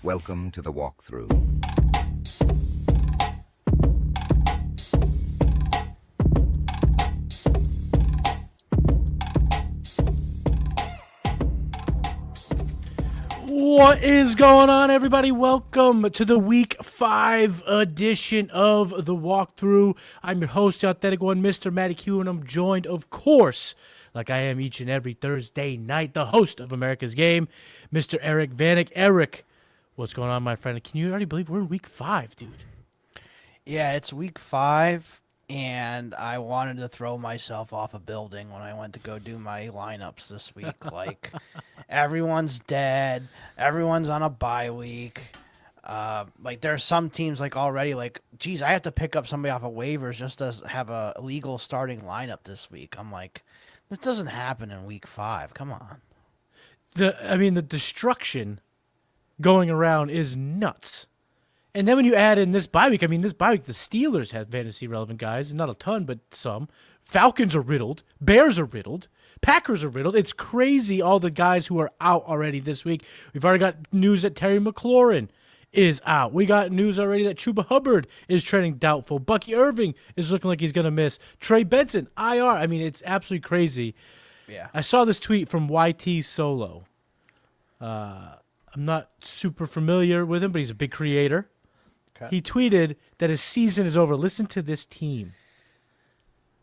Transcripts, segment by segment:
Welcome to the walkthrough. What is going on, everybody? Welcome to the Week 5 edition of the walkthrough. I'm your host, the Authentic One, Mr. Matty, and I'm joined, of course, like I am each and every Thursday night, the host of America's Game, Mr. Eric Vanek. Eric, what's going on, my friend? Can you already believe we're in Week 5, dude? Yeah, it's Week 5, and I wanted to throw myself off a building when I went to go do my lineups this week. Like, everyone's dead. Everyone's on a bye week. Like, there are some teams, like, already, like, geez, I have to pick up somebody off of waivers just to have a legal starting lineup this week. I'm like, this doesn't happen in Week 5. Come on. The destruction going around is nuts. And then when you add in this bye week, the Steelers have fantasy relevant guys, not a ton, but some. Falcons are riddled. Bears are riddled. Packers are riddled. It's crazy, all the guys who are out already this week. We've already got news that Terry McLaurin is out. We got news already that Chuba Hubbard is trending doubtful. Bucky Irving is looking like he's going to miss. Trey Benson, IR. I mean, it's absolutely crazy. Yeah. I saw this tweet from YT Solo. I'm not super familiar with him, but he's a big creator. Okay. He tweeted that his season is over. Listen to this team.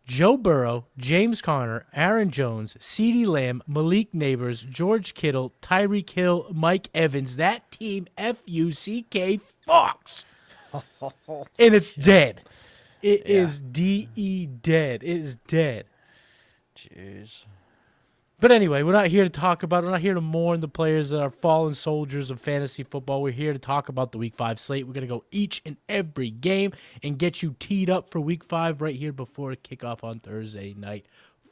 Joe Burrow, James Conner, Aaron Jones, CeeDee Lamb, Malik Neighbors, George Kittle, Tyreek Hill, Mike Evans. That team, F-U-C-K, Fox. And it's dead. It is D-E dead. It is dead. Jeez. But anyway, we're not here to mourn the players that are fallen soldiers of fantasy football. We're here to talk about the Week 5 slate. We're going to go each and every game and get you teed up for Week 5 right here before kickoff on Thursday night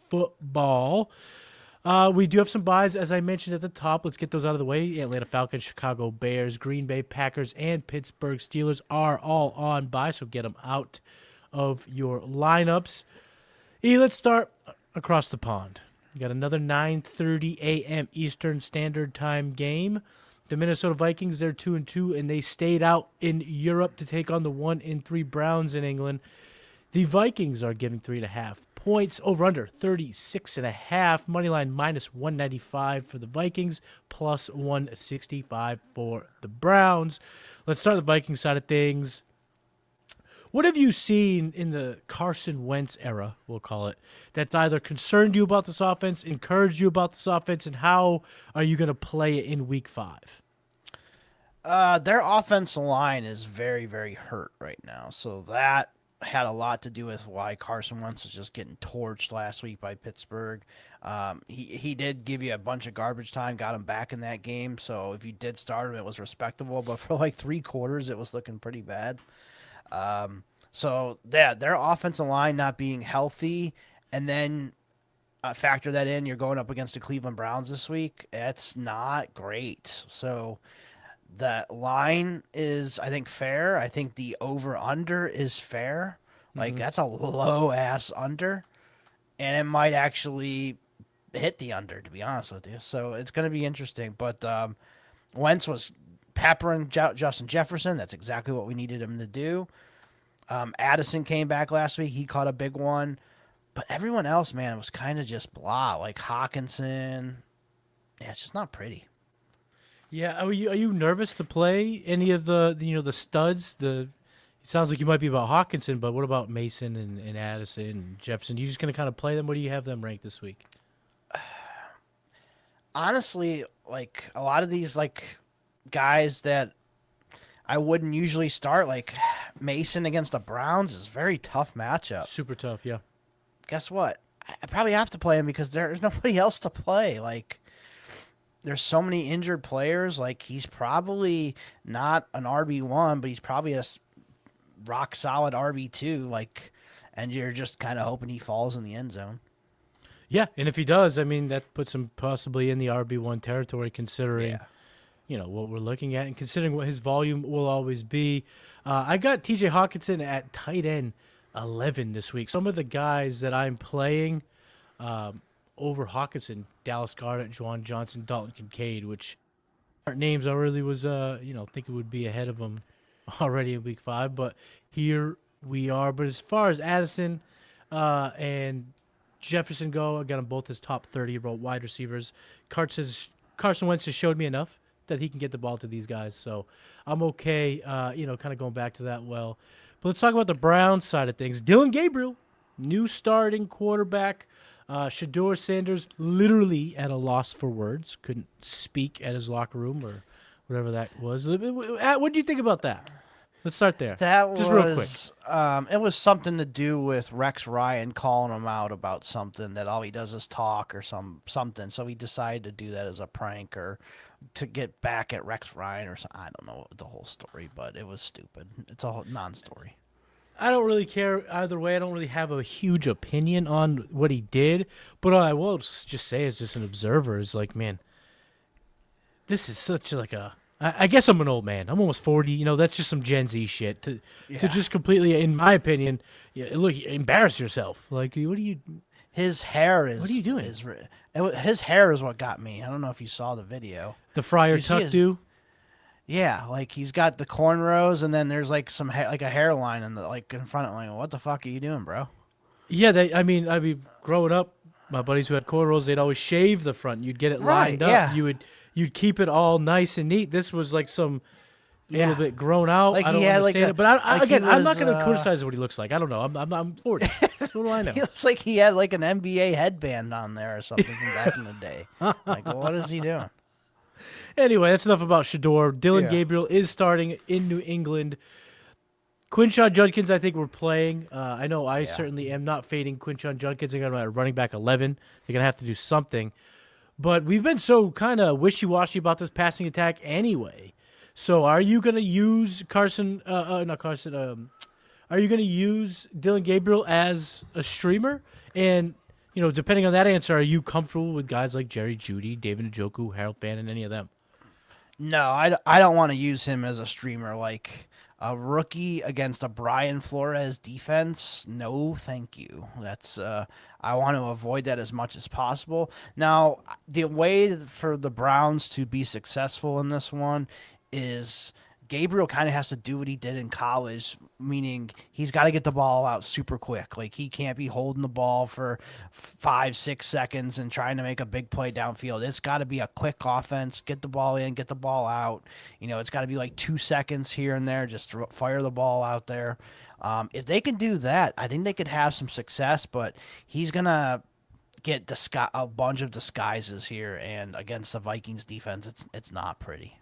football. We do have some buys, as I mentioned at the top. Let's get those out of the way. Atlanta Falcons, Chicago Bears, Green Bay Packers, and Pittsburgh Steelers are all on buy, so get them out of your lineups. Let's start across the pond. You got another 9:30 a.m. Eastern Standard Time game. The Minnesota Vikings, they're 2-2, and they stayed out in Europe to take on the 1-3 Browns in England. The Vikings are giving 3.5 points. Over-under 36.5. Moneyline minus 195 for the Vikings, plus 165 for the Browns. Let's start the Vikings side of things. What have you seen in the Carson Wentz era, we'll call it, that's either concerned you about this offense, encouraged you about this offense, and how are you going to play it in Week 5? Their offensive line is very, very hurt right now. So that had a lot to do with why Carson Wentz was just getting torched last week by Pittsburgh. He did give you a bunch of garbage time, got him back in that game. So if you did start him, it was respectable. But for like 3 quarters, it was looking pretty bad. So their offensive line not being healthy, and then factor that in, you're going up against the Cleveland Browns this week. It's not great. So the line is, I think, fair. I think the over-under is fair. Like, that's a low-ass under, and it might actually hit the under, to be honest with you. So it's going to be interesting. But Wentz was peppering Justin Jefferson. That's exactly what we needed him to do. Addison came back last week. He caught a big one. But everyone else, man, it was kind of just blah. Like Hawkinson. Yeah, it's just not pretty. Yeah, are you nervous to play any of the studs? It sounds like you might be about Hawkinson, but what about Mason and Addison and Jefferson? You just going to kind of play them? What do you have them ranked this week? Honestly, like a lot of these like guys that I wouldn't usually start, like Mason against the Browns, is a very tough matchup. Super tough, yeah. Guess what? I probably have to play him because there's nobody else to play. Like, there's so many injured players. Like, he's probably not an RB1, but he's probably a rock solid RB2. Like, and you're just kind of hoping he falls in the end zone. Yeah, and if he does, I mean, that puts him possibly in the RB1 territory, considering what we're looking at and considering what his volume will always be. I got TJ Hawkinson at tight end 11 this week. Some of the guys that I'm playing over Hawkinson, Dallas Goedert, Juwan Johnson, Dalton Kincaid, which names. I really was, thinking would be ahead of them already in week 5, but here we are. But as far as Addison and Jefferson go, I got them both as top 30 wide receivers. Carson Wentz has showed me enough that he can get the ball to these guys, so I'm okay. Kind of going back to that. Well, but let's talk about the Browns side of things. Dylan Gabriel, new starting quarterback. Shador Sanders literally at a loss for words, couldn't speak at his locker room or whatever that was. What do you think about that? Let's start there. That Just was, real quick. it was something to do with Rex Ryan calling him out about something that all he does is talk or something. So he decided to do that as a prank or to get back at Rex Ryan or something. I don't know the whole story, but it was stupid. It's a whole non-story. I don't really care either way. I don't really have a huge opinion on what he did, but I will just say as just an observer is like, man, this is such like a. I guess I'm an old man. I'm almost 40. That's just some Gen Z shit to just completely, in my opinion, look, embarrass yourself. Like, what do you? His hair is. What are you doing? His hair is what got me. I don't know if you saw the video. The Friar Tuck do. Yeah, like he's got the cornrows, and then there's like some like a hairline in in front of him. What the fuck are you doing, bro? Yeah, I mean, growing up, my buddies who had cornrows, they'd always shave the front. You'd get it lined up. Yeah. You'd keep it all nice and neat. This was like some little bit grown out. Like I don't understand it, but I'm not going to criticize what he looks like. I don't know. I'm 40. What do I know? He looks like he had like an NBA headband on there or something from back in the day. Like, what is he doing? Anyway, that's enough about Shador. Dylan Gabriel is starting in New England. Quinshon Judkins, I think we're playing. I know I certainly am not fading Quinshon Judkins. They're going to running back 11. They're going to have to do something. But we've been so kind of wishy-washy about this passing attack anyway. So are you going to use Are you going to use Dylan Gabriel as a streamer? And depending on that answer, are you comfortable with guys like Jerry Jeudy, David Njoku, Harold Fannin, any of them? No, I don't want to use him as a streamer. Like a rookie against a Brian Flores defense, no, thank you. That's I want to avoid that as much as possible. Now, the way for the Browns to be successful in this one is Gabriel kind of has to do what he did in college, meaning he's got to get the ball out super quick. Like he can't be holding the ball for 5-6 seconds and trying to make a big play downfield. It's got to be a quick offense. Get the ball in, get the ball out. It's got to be like 2 seconds here and there. Just fire the ball out there. If they can do that, I think they could have some success. But he's gonna get a bunch of disguises here, and against the Vikings defense, it's not pretty.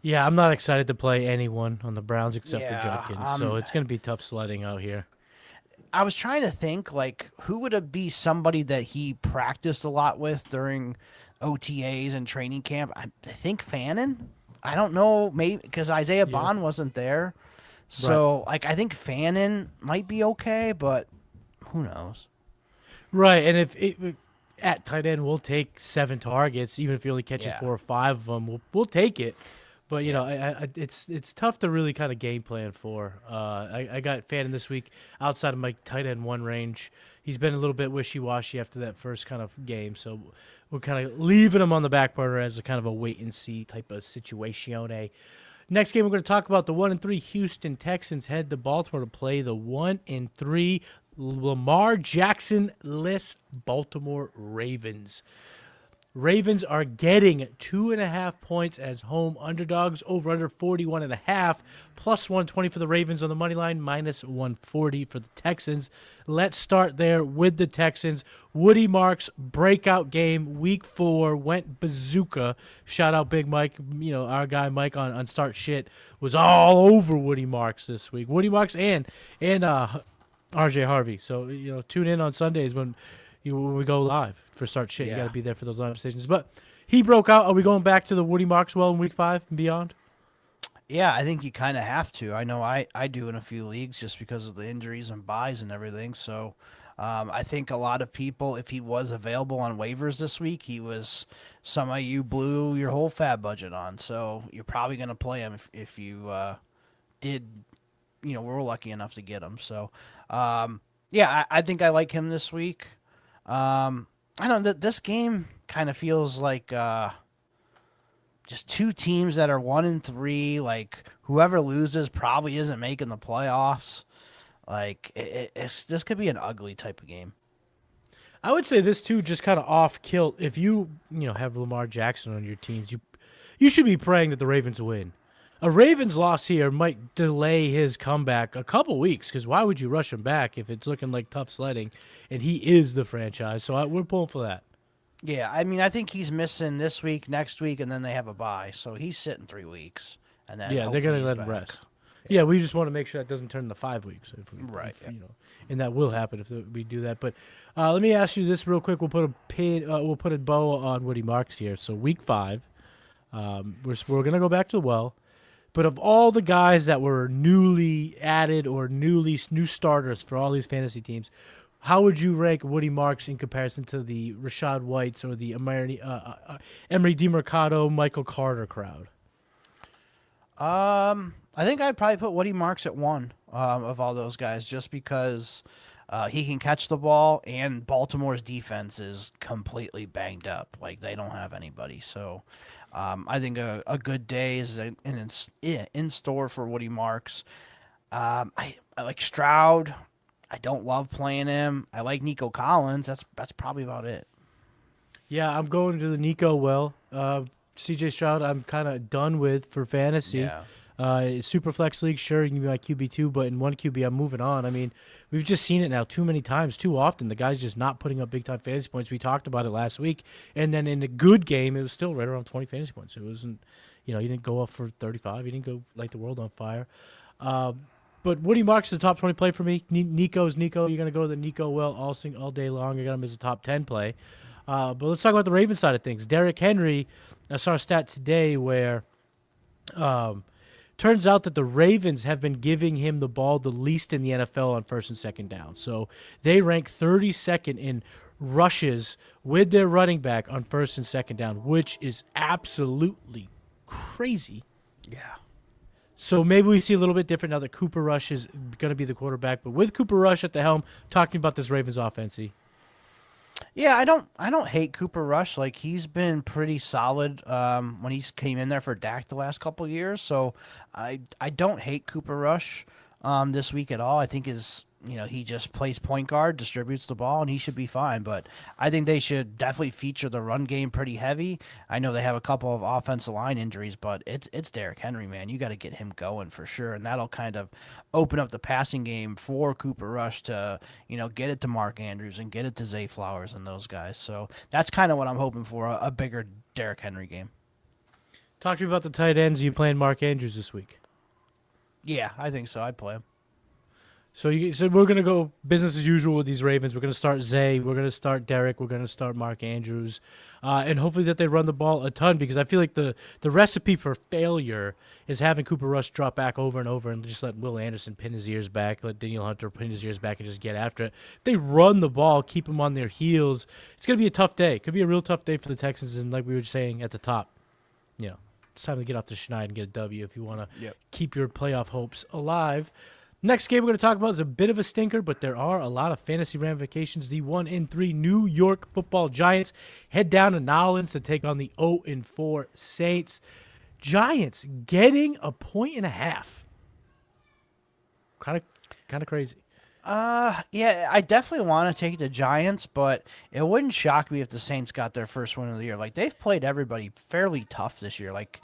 Yeah, I'm not excited to play anyone on the Browns except for Judkins, so it's going to be tough sledding out here. I was trying to think, like, who would it be somebody that he practiced a lot with during OTAs and training camp? I think Fannin. I don't know, maybe because Isaiah Bond wasn't there. So, I think Fannin might be okay, but who knows? Right, and if at tight end we'll take 7 targets, even if he only catches 4 or 5 of them, we'll take it. But it's tough to really kind of game plan for. I got Fannin this week outside of my tight end 1 range. He's been a little bit wishy-washy after that first kind of game, so we're kind of leaving him on the back burner as a kind of a wait and see type of situation. Next game we're going to talk about the 1-3 Houston Texans head to Baltimore to play the 1-3 Lamar Jackson-less Baltimore Ravens. Ravens are getting 2.5 points as home underdogs, over under 41.5, plus 120 for the Ravens on the money line, minus 140 for the Texans. Let's start there with the Texans. Woody Marks breakout game, week 4, went bazooka. Shout out Big Mike, our guy Mike on Start Shit was all over Woody Marks this week. Woody Marks and RJ Harvey. So tune in on Sundays when we go live for Start Shit. You got to be there for those live stations. But he broke out. Are we going back to the Woody Markswell in week 5 and beyond? Yeah, I think you kind of have to. I know I do in a few leagues just because of the injuries and buys and everything. So I think a lot of people, if he was available on waivers this week, he was some of you blew your whole fab budget on. So you're probably going to play him if you did, we're lucky enough to get him. So, I think I like him this week. I don't know, this game kind of feels like just two teams that are 1-3. Like whoever loses probably isn't making the playoffs. Like this could be an ugly type of game. I would say this too, just kind of off kilt. If you have Lamar Jackson on your teams, you should be praying that the Ravens win. A Ravens loss here might delay his comeback a couple weeks, because why would you rush him back if it's looking like tough sledding and he is the franchise? So we're pulling for that. Yeah, I mean, I think he's missing this week, next week, and then they have a bye, so he's sitting 3 weeks, and then Yeah, they're gonna let him rest. Yeah, we just want to make sure that doesn't turn into 5 weeks. And that will happen if we do that. But let me ask you this real quick. We'll put a bow on Woody Marks here. So week 5, we're gonna go back to the well. But of all the guys that were newly added or new starters for all these fantasy teams, how would you rank Woody Marks in comparison to the Rashad Whites or the Emery DeMercado, Michael Carter crowd? I think I'd probably put Woody Marks at 1 of all those guys, just because he can catch the ball, and Baltimore's defense is completely banged up. Like, they don't have anybody. So I think a good day is in store for Woody Marks. I like Stroud. I don't love playing him. I like Nico Collins. That's probably about it. Yeah, I'm going to the Nico well. CJ Stroud, I'm kind of done with for fantasy. Yeah. Superflex league, sure, you can be my QB2, but in one QB, I'm moving on. I mean, we've just seen it now too many times, too often. The guy's just not putting up big-time fantasy points. We talked about it last week. And then in a good game, it was still right around 20 fantasy points. It wasn't, he didn't go up for 35. He didn't go light the world on fire. But Woody Marks is a top 20 play for me. Nico's Nico. You're going to go to the Nico well all day long. You got him as a top 10 play. But let's talk about the Ravens side of things. Derrick Henry, I saw a stat today where turns out that the Ravens have been giving him the ball the least in the NFL on first and second down. So they rank 32nd in rushes with their running back on first and second down, which is absolutely crazy. Yeah. So maybe we see a little bit different now that Cooper Rush is going to be the quarterback. But with Cooper Rush at the helm, talking about this Ravens offense. Yeah, I don't hate Cooper Rush. Like, he's been pretty solid when he came in there for Dak the last couple of years. So I don't hate Cooper Rush this week at all. I think he just plays point guard, distributes the ball, and he should be fine. But I think they should definitely feature the run game pretty heavy. I know they have a couple of offensive line injuries, but it's Derrick Henry, man. You got to get him going for sure, and that'll kind of open up the passing game for Cooper Rush to get it to Mark Andrews and get it to Zay Flowers and those guys. So that's kind of what I'm hoping for, a bigger Derrick Henry game. Talk to me about the tight ends. You playing Mark Andrews this week? Yeah, I think so. I'd play him. So we're going to go business as usual with these Ravens. We're going to start Zay. We're going to start Derek. We're going to start Mark Andrews. And hopefully that they run the ball a ton, because I feel like the recipe for failure is having Cooper Rush drop back over and over and just let Will Anderson pin his ears back, let Daniel Hunter pin his ears back and just get after it. If they run the ball, keep them on their heels, it's going to be a tough day. It could be a real tough day for the Texans. And like we were saying at the top, it's time to get off the schneid and get a W if you want to keep your playoff hopes alive. Next game we're going to talk about is a bit of a stinker, but there are a lot of fantasy ramifications. The 1-3 New York Football Giants head down to Nolens to take on the 0-4 Saints. Giants getting 1.5. Kind of crazy. Yeah, I definitely want to take the Giants, but it wouldn't shock me if the Saints got their first win of the year. Like, they've played everybody fairly tough this year. Like,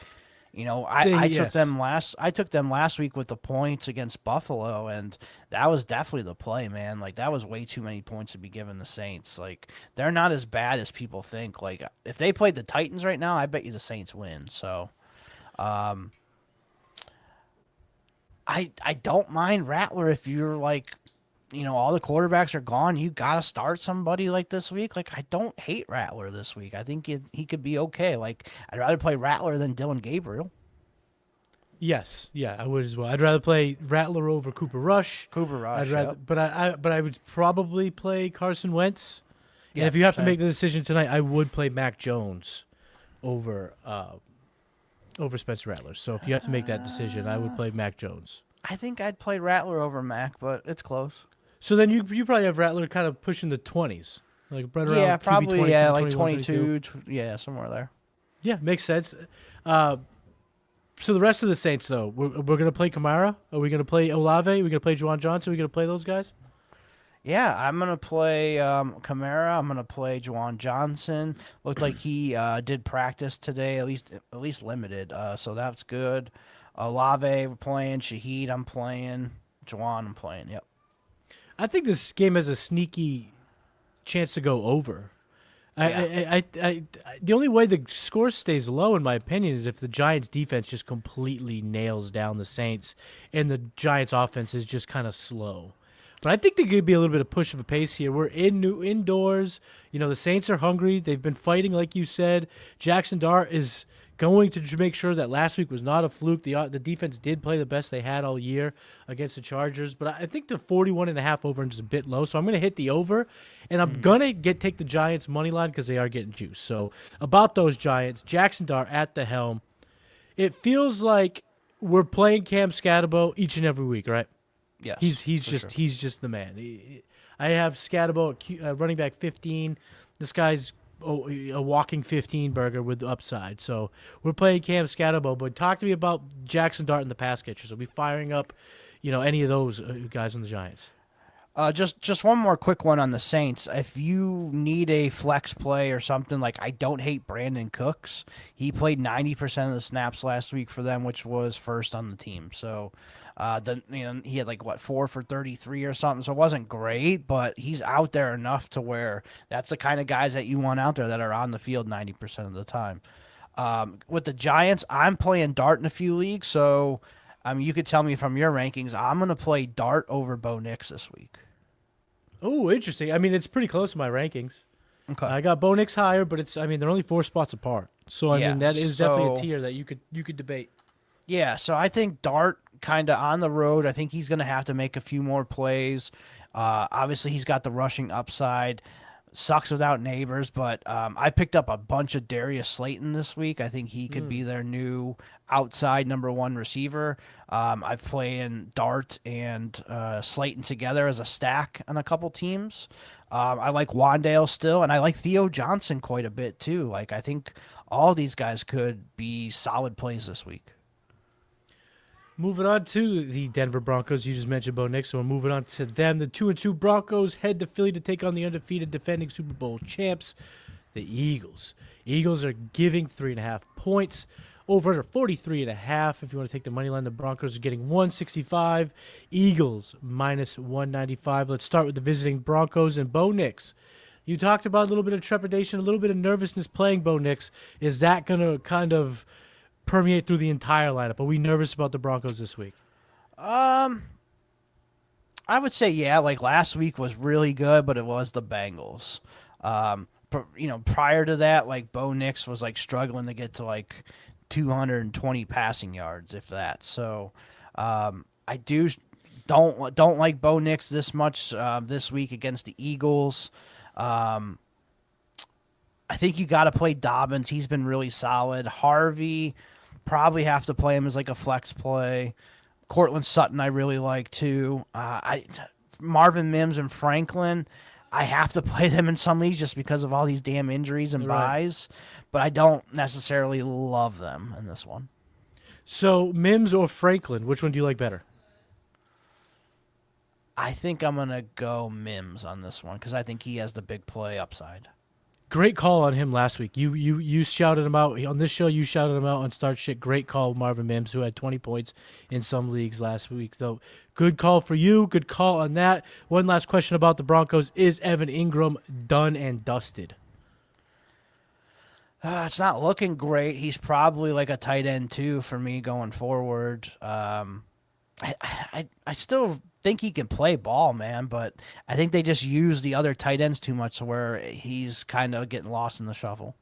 I took them last week with the points against Buffalo, and that was definitely the play, man. Like, that was way too many points to be given the Saints. Like, they're not as bad as people think. Like, if they played the Titans right now, I bet you the Saints win. So, I don't mind Rattler if you're like, all the quarterbacks are gone. You got to start somebody like this week. Like, I don't hate Rattler this week. I think he could be okay. Like, I'd rather play Rattler than Dylan Gabriel. Yes, yeah, I would as well. I'd rather play Rattler over Cooper Rush. But I would probably play Carson Wentz. Yeah, and if you have to make the decision tonight, I would play Mac Jones over Spencer Rattler. So if you have to make that decision, I would play Mac Jones. I think I'd play Rattler over Mac, but it's close. So then you probably have Rattler kind of pushing the 20s. Like right around QB 20, like 22, somewhere there. Yeah, makes sense. So the rest of the Saints, though, we're going to play Kamara? Are we going to play Olave? Are we going to play Juwan Johnson? Are we going to play those guys? Yeah, I'm gonna play Kamara. I'm gonna play Juwan Johnson. Looked like he did practice today, at least limited. So that's good. Olave we're playing. Shaheed I'm playing. Juwan I'm playing. Yep. I think this game has a sneaky chance to go over. The only way the score stays low, in my opinion, is if the Giants' defense just completely nails down the Saints and the Giants' offense is just kind of slow. But I think there could be a little bit of push of a pace here. We're indoors. You know, the Saints are hungry. They've been fighting, like you said. Jackson Dart is going to make sure that last week was not a fluke. The defense did play the best they had all year against the Chargers. But I think the 41.5 over is a bit low. So I'm going to hit the over. And I'm going to take the Giants' money line because they are getting juice. So about those Giants, Jackson Dart at the helm. It feels like we're playing Cam Scatterbo each and every week, right? Yes. He's just the man. I have Scatterbo at running back 15. This guy's a walking 15 burger with upside. So we're playing Cam Scatterbo. But talk to me about Jackson Dart and the pass catchers. Are we firing up, any of those guys on the Giants? Just one more quick one on the Saints. If you need a flex play or something, like I don't hate Brandon Cooks. He played 90% of the snaps last week for them, which was first on the team. So, he had 4 for 33 or something. So it wasn't great, but he's out there enough to where that's the kind of guys that you want out there that are on the field 90% of the time. With the Giants, I'm playing Dart in a few leagues, so you could tell me from your rankings. I'm going to play Dart over Bo Nix this week. Oh, interesting. I mean, it's pretty close to my rankings. Okay. I got Bo Nix higher, but they're only 4 spots apart. So I mean, that is definitely a tier that you could debate. Yeah, so I think Dart kind of on the road. I think he's going to have to make a few more plays. Obviously, he's got the rushing upside. Sucks without Neighbors, but I picked up a bunch of Darius Slayton this week. I think he could be their new outside number 1 receiver. I've played Dart and Slayton together as a stack on a couple teams. I like Wandale still, and I like Theo Johnson quite a bit too. I think all these guys could be solid plays this week. Moving on to the Denver Broncos. You just mentioned Bo Nix, so we're moving on to them. The 2-2 Broncos head to Philly to take on the undefeated defending Super Bowl champs, the Eagles. Eagles are giving 3.5 points. Over under 43.5. If you want to take the money line, the Broncos are getting 165. Eagles minus 195. Let's start with the visiting Broncos and Bo Nix. You talked about a little bit of trepidation, a little bit of nervousness playing Bo Nix. Is that going to kind of permeate through the entire lineup? Are we nervous about the Broncos this week? I would say yeah. Last week was really good, but it was the Bengals. Prior to that, Bo Nix was struggling to get to 220 passing yards, if that. So, I don't like Bo Nix this much this week against the Eagles. I think you got to play Dobbins. He's been really solid. Harvey, probably have to play him as a flex play. Cortland Sutton, I really like too. Marvin Mims and Franklin, I have to play them in some leagues just because of all these damn injuries and buys, but I don't necessarily love them in this one. So Mims or Franklin, which one do you like better? I think I'm going to go Mims on this one because I think he has the big play upside. Great call on him last week. You shouted him out on this show. You shouted him out on Start Shit. Great call, Marvin Mims, who had 20 points in some leagues last week. So good call for you. Good call on that. One last question about the Broncos: is Evan Ingram done and dusted? It's not looking great. He's probably a tight end too for me going forward. I still think he can play ball, man, but I think they just use the other tight ends too much where he's kind of getting lost in the shuffle.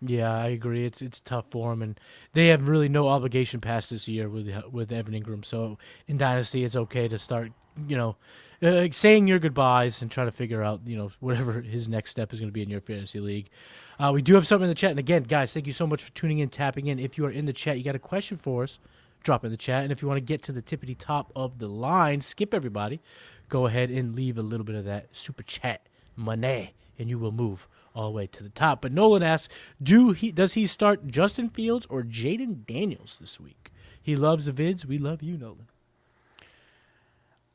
Yeah, I agree. It's tough for him, and they have really no obligation past this year with Evan Ingram. So in Dynasty, it's okay to start, saying your goodbyes and trying to figure out, whatever his next step is going to be in your fantasy league. We do have something in the chat, and again, guys, thank you so much for tuning in, tapping in. If you are in the chat, you got a question for us, drop in the chat. And if you want to get to the tippity top of the line, skip everybody, go ahead and leave a little bit of that super chat money and you will move all the way to the top. But Nolan asks, does he start Justin Fields or Jaden Daniels this week? He loves the vids. We love you, Nolan.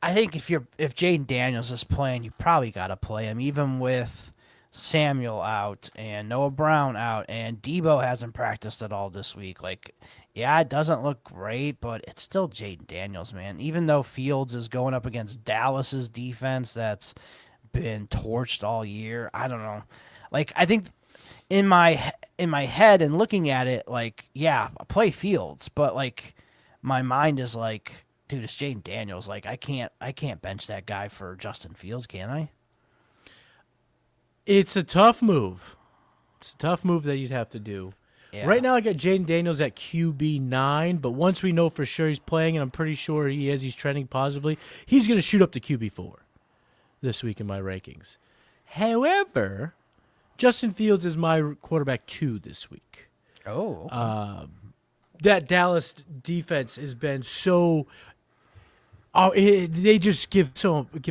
I think if Jaden Daniels is playing, you probably got to play him, even with Samuel out and Noah Brown out, and Debo hasn't practiced at all this week. Like, yeah, it doesn't look great, but it's still Jaden Daniels, man. Even though Fields is going up against Dallas's defense that's been torched all year, I don't know. Like, I think in my head and looking at it, like, yeah, play Fields, but like my mind is like, dude, it's Jaden Daniels. Like, I can't bench that guy for Justin Fields, can I? It's a tough move. It's a tough move that you'd have to do. Yeah. Right now, I got Jaden Daniels at QB9, but once we know for sure he's playing, and I'm pretty sure he's trending positively, he's going to shoot up to QB4 this week in my rankings. However, Justin Fields is my quarterback 2 this week. Oh, okay. That Dallas defense has been so... they just give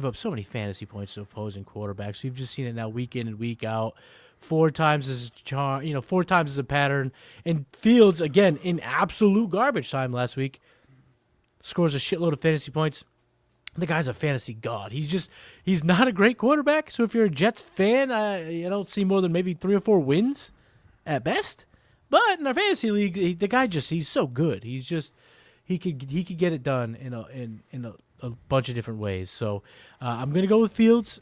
up so many fantasy points to opposing quarterbacks. We've just seen it now week in and week out. 4 times as 4 times as a pattern. And Fields, again, in absolute garbage time last week, scores a shitload of fantasy points. The guy's a fantasy god. He's not a great quarterback. So if you're a Jets fan, I don't see more than maybe 3 or 4 wins at best. But in our fantasy league, the guy he's so good. He could get it done in a bunch of different ways. So I'm gonna go with Fields,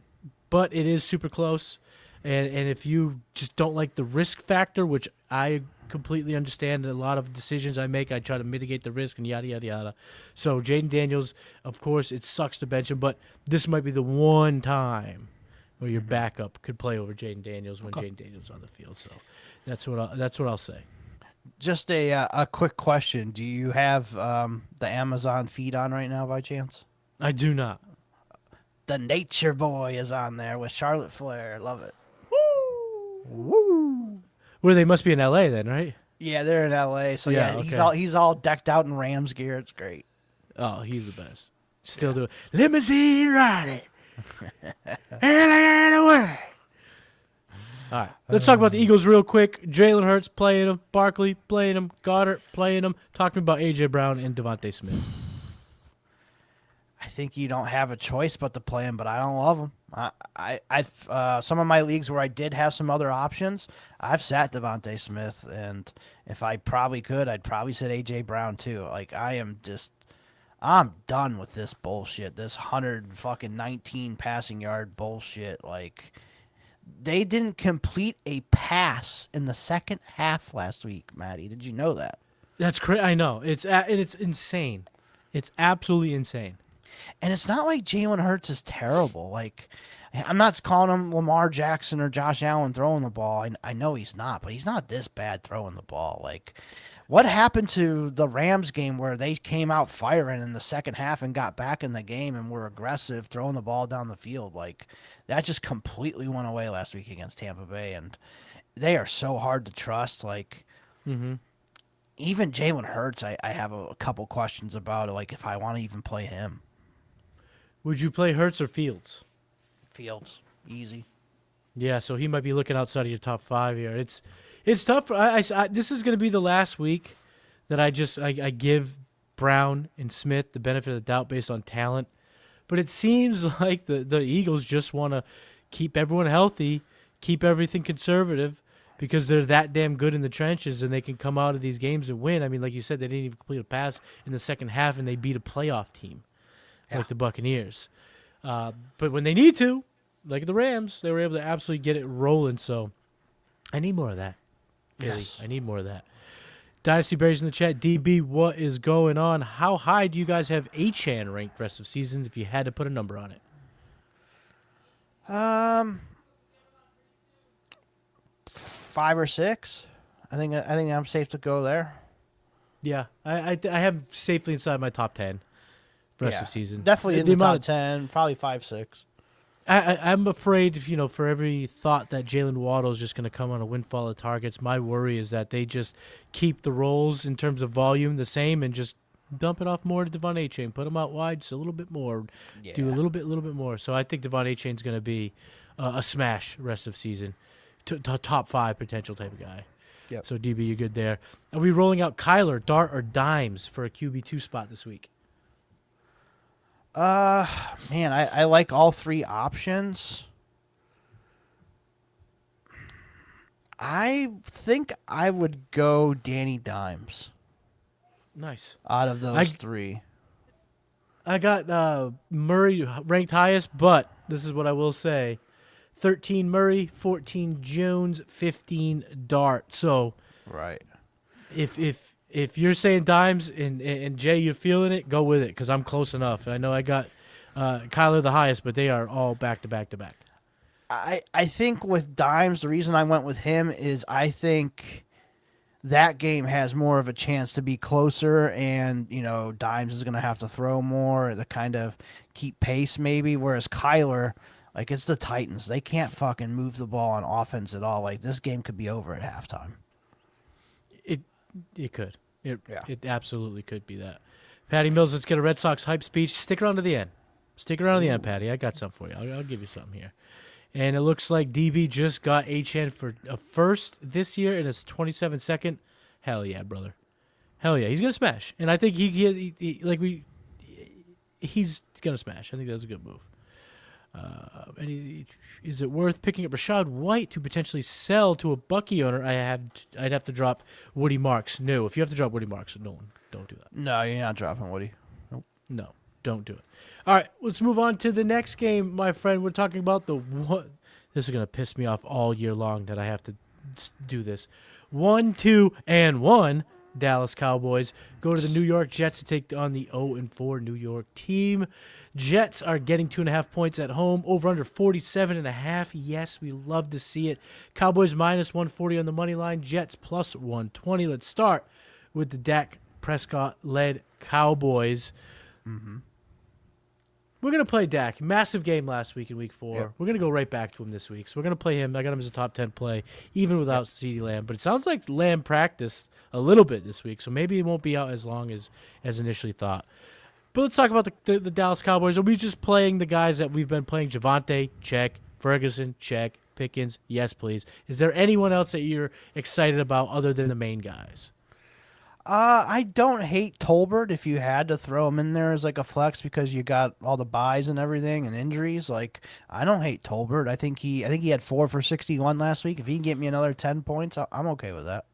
but it is super close. And if you just don't like the risk factor, which I completely understand, a lot of decisions I make, I try to mitigate the risk and yada, yada, yada. So Jaden Daniels, of course, it sucks to bench him, but this might be the one time where your backup could play over Jaden Daniels when Jaden Daniels is on the field. So that's what I'll say. Just a quick question. Do you have the Amazon feed on right now by chance? I do not. The Nature Boy is on there with Charlotte Flair. Love it. Woo! Where they must be in LA then, right? Yeah, they're in LA. So Yeah, okay. he's all decked out in Rams gear. It's great. Oh, he's the best. Still do it. Limousine riding. All right, let's talk about the Eagles real quick. Jalen Hurts playing him, Barkley playing him, Goddard playing him. Talk to me about A.J. Brown and Devontae Smith. I think you don't have a choice but to play him, but I don't love him. I've some of my leagues where I did have some other options, I've sat Devontae Smith, and if I probably could, I'd probably sit A.J. Brown too. Like, I'm done with this bullshit, this 119 passing yard bullshit. Like, they didn't complete a pass in the second half last week, Matty. Did you know that? That's crazy. I know. It's insane. It's absolutely insane. And it's not like Jalen Hurts is terrible. Like, I'm not calling him Lamar Jackson or Josh Allen throwing the ball. I know he's not, but he's not this bad throwing the ball. Like, what happened to the Rams game where they came out firing in the second half and got back in the game and were aggressive throwing the ball down the field? Like, that just completely went away last week against Tampa Bay, and they are so hard to trust. Like, even Jalen Hurts, I have a couple questions about it, like if I want to even play him. Would you play Hurts or Fields? Fields, easy. Yeah, so he might be looking outside of your top 5 here. It's tough. This is going to be the last week that I give Brown and Smith the benefit of the doubt based on talent. But it seems like the Eagles just want to keep everyone healthy, keep everything conservative, because they're that damn good in the trenches and they can come out of these games and win. I mean, like you said, they didn't even complete a pass in the second half and they beat a playoff team like the Buccaneers. But when they need to, like the Rams, they were able to absolutely get it rolling. So I need more of that. Really. Yes. I need more of that. Dynasty Berries in the chat. DB, what is going on? How high do you guys have Achane ranked rest of seasons if you had to put a number on it? 5 or 6. I think I'm safe to go there. Yeah, I have safely inside my top 10 rest of season. Definitely in the top 10, probably 5, 6. I'm afraid, for every thought that Jalen Waddle is just going to come on a windfall of targets, my worry is that they just keep the roles in terms of volume the same and just dump it off more to Devon Achane, put him out wide just a little bit more, do a little bit more. So I think Devon Achane's going to be a smash rest of season, top 5 potential type of guy. Yep. So DB, you're good there. Are we rolling out Kyler, Dart, or Dimes for a QB2 spot this week? Man, I like all 3 options. I think I would go Danny Dimes Nice. out of those 3. I got Murray ranked highest, but this is what I will say. 13 Murray, 14 Jones, 15 Dart. So Right. if you're saying Dimes and Jay, you're feeling it, go with it because I'm close enough. I know I got Kyler the highest, but they are all back to back to back. I think with Dimes, the reason I went with him is I think that game has more of a chance to be closer, and Dimes is going to have to throw more to kind of keep pace maybe, whereas Kyler, like, it's the Titans. They can't fucking move the ball on offense at all. Like, this game could be over at halftime. It could. It Yeah. absolutely could be that. Patty Mills, let's get a Red Sox hype speech. Stick around to the end. Stick around to the end, Patty. I got something for you. I'll give you something here. And it looks like DB just got H-N for a first this year, and it's 27-second. Hell yeah, brother. Hell yeah. He's going to smash. And I think he's going to smash. I think that's a good move. Is it worth picking up Rashad White to potentially sell to a Bucky owner? I'd have to drop Woody Marks. No, if you have to drop Woody Marks, no, don't do that. No, you're not dropping Woody. Nope. No, don't do it. All right, let's move on to the next game, my friend. We're talking about the one. This is going to piss me off all year long that I have to do this. 1, 2, and 1 Dallas Cowboys go to the New York Jets to take on the 0-4 New York team. Jets are getting 2.5 points at home, over under 47.5. Yes, we love to see it. Cowboys minus 140 on the money line, Jets plus 120. Let's start with the Dak Prescott-led Cowboys. Mm-hmm. We're going to play Dak. Massive game last week in week 4. Yep. We're going to go right back to him this week. So we're going to play him. I got him as a top 10 play, even without CeeDee Lamb. But it sounds like Lamb practiced a little bit this week, so maybe he won't be out as long as initially thought. But let's talk about the Dallas Cowboys. Are we just playing the guys that we've been playing? Javonte, check. Ferguson, check. Pickens, yes, please. Is there anyone else that you're excited about other than the main guys? I don't hate Tolbert if you had to throw him in there as like a flex because you got all the buys and everything and injuries. Like, I don't hate Tolbert. I think he had 4 for 61 last week. If he can get me another 10 points, I'm okay with that.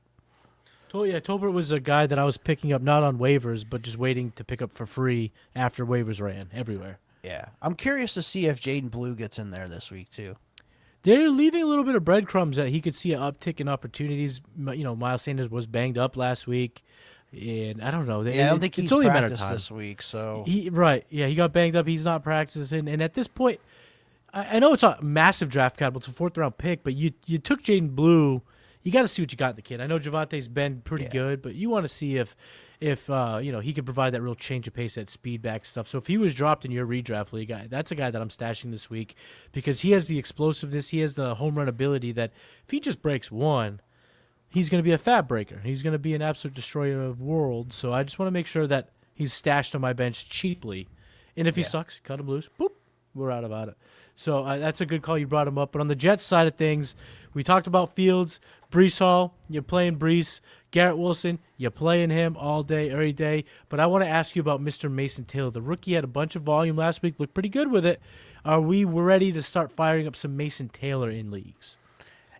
Yeah, Tolbert was a guy that I was picking up not on waivers, but just waiting to pick up for free after waivers ran everywhere. Yeah. I'm curious to see if Jaden Blue gets in there this week too. They're leaving a little bit of breadcrumbs that he could see an uptick in opportunities. Miles Sanders was banged up last week, and I don't know. I don't think he's only a practiced matter of time. this week. So He got banged up. He's not practicing, and at this point, I know it's a massive draft capital. It's a 4th-round pick, but you took Jaden Blue. You got to see what you got in the kid. I know Javante's been pretty good, but you want to see if he can provide that real change of pace, that speed back stuff. So if he was dropped in your redraft league, that's a guy that I'm stashing this week because he has the explosiveness, he has the home run ability that if he just breaks one, he's going to be a fab breaker. He's going to be an absolute destroyer of worlds. So I just want to make sure that he's stashed on my bench cheaply. And if he sucks, cut him loose. Boop, we're out about it. So that's a good call. You brought him up. But on the Jets side of things, we talked about Fields, Breece Hall. You're playing Breece. Garrett Wilson, you're playing him all day, every day. But I want to ask you about Mr. Mason Taylor. The rookie had a bunch of volume last week, looked pretty good with it. We're ready to start firing up some Mason Taylor in leagues?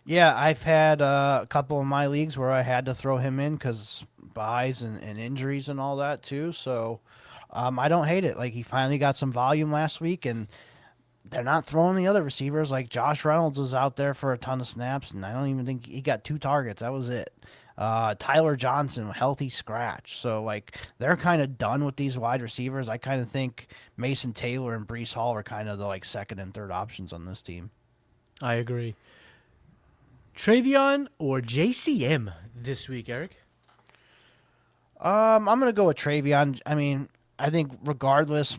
Yeah, I've had a couple of my leagues where I had to throw him in because buys and injuries and all that too. So I don't hate it. Like, he finally got some volume last week, and they're not throwing the other receivers. Like, Josh Reynolds was out there for a ton of snaps, and I don't even think he got 2 targets. That was it. Tyler Johnson, healthy scratch. So, like, they're kind of done with these wide receivers. I kind of think Mason Taylor and Breece Hall are kind of the, like, 2nd and 3rd options on this team. I agree. Travion or JCM this week, Eric? I'm going to go with Travion. I mean, I think regardless,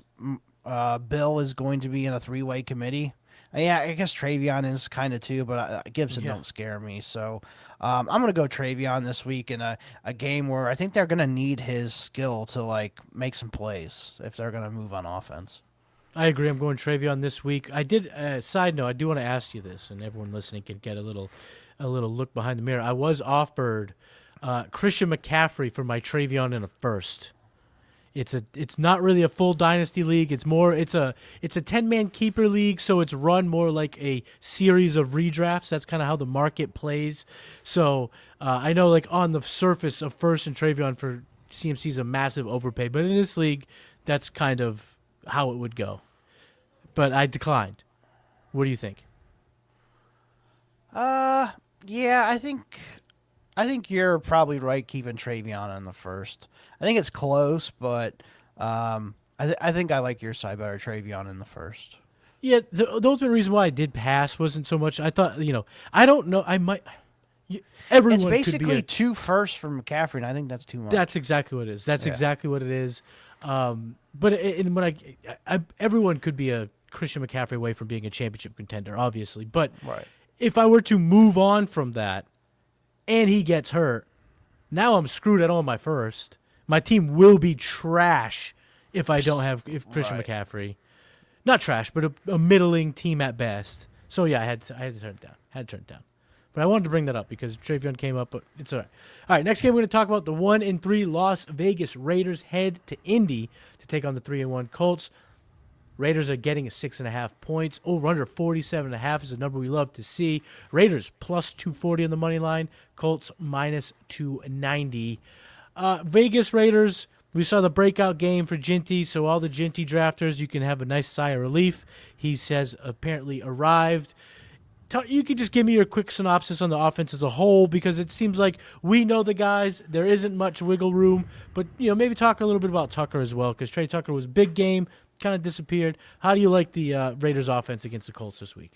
Bill is going to be in a 3-way committee. Yeah, I guess Travion is kind of too, but Gibson don't scare me. So I'm going to go Travion this week in a game where I think they're going to need his skill to, like, make some plays if they're going to move on offense. I agree. I'm going Travion this week. I did. Side note: I do want to ask you this, and everyone listening can get a little look behind the mirror. I was offered Christian McCaffrey for my Travion in a first. It's not really a full dynasty league. It's a 10-man keeper league, so it's run more like a series of redrafts. That's kind of how the market plays. So I know, like, on the surface, a first and Travion for CMC is a massive overpay, but in this league, that's kind of how it would go. But I declined. What do you think? Yeah, I think you're probably right keeping Travion in the first. I think it's close, but I think I like your side better, Travion in the first. Yeah, the ultimate reason why I did pass wasn't so much. I thought, I don't know. I might. Everyone It's basically could be two firsts from McCaffrey, and I think that's too much. That's exactly what it is. That's exactly what it is. But when everyone could be a Christian McCaffrey away from being a championship contender, obviously. But if I were to move on from that, and he gets hurt, now I'm screwed at all my first. My team will be trash if I don't have Christian McCaffrey. Not trash, but a middling team at best. So yeah, I had to turn it down. But I wanted to bring that up because Travion came up, but it's all right. All right, next game we're going to talk about the 1-3 Las Vegas Raiders head to Indy to take on the 3-1 Colts. Raiders are getting 6.5 points. Over under 47.5 is a number we love to see. Raiders plus 240 on the money line. Colts minus 290. Vegas Raiders, we saw the breakout game for Ginty, so all the Ginty drafters, you can have a nice sigh of relief. He says apparently arrived. You could just give me your quick synopsis on the offense as a whole, because it seems like we know the guys. There isn't much wiggle room, but maybe talk a little bit about Tucker as well, because Trey Tucker was big game, kind of disappeared. How do you like the Raiders offense against the Colts this week?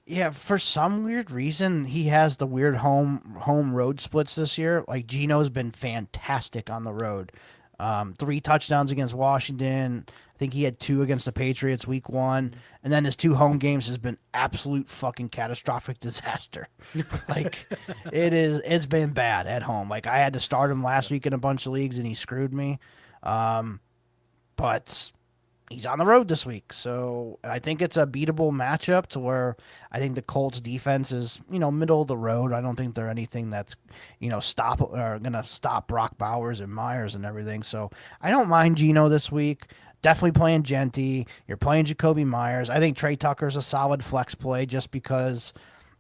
Yeah, for some weird reason, he has the weird home road splits this year. Like, Geno's been fantastic on the road. 3 touchdowns against Washington. I think he had 2 against the Patriots week 1. And then his 2 home games has been absolute fucking catastrophic disaster. Like, it's been bad at home. Like, I had to start him last week in a bunch of leagues and he screwed me. But he's on the road this week. So I think it's a beatable matchup to where I think the Colts defense is, middle of the road. I don't think they're anything that's, going to stop Brock Bowers and Myers and everything. So I don't mind Geno this week. Definitely playing Genty. You're playing Jacoby Myers. I think Trey Tucker's a solid flex play just because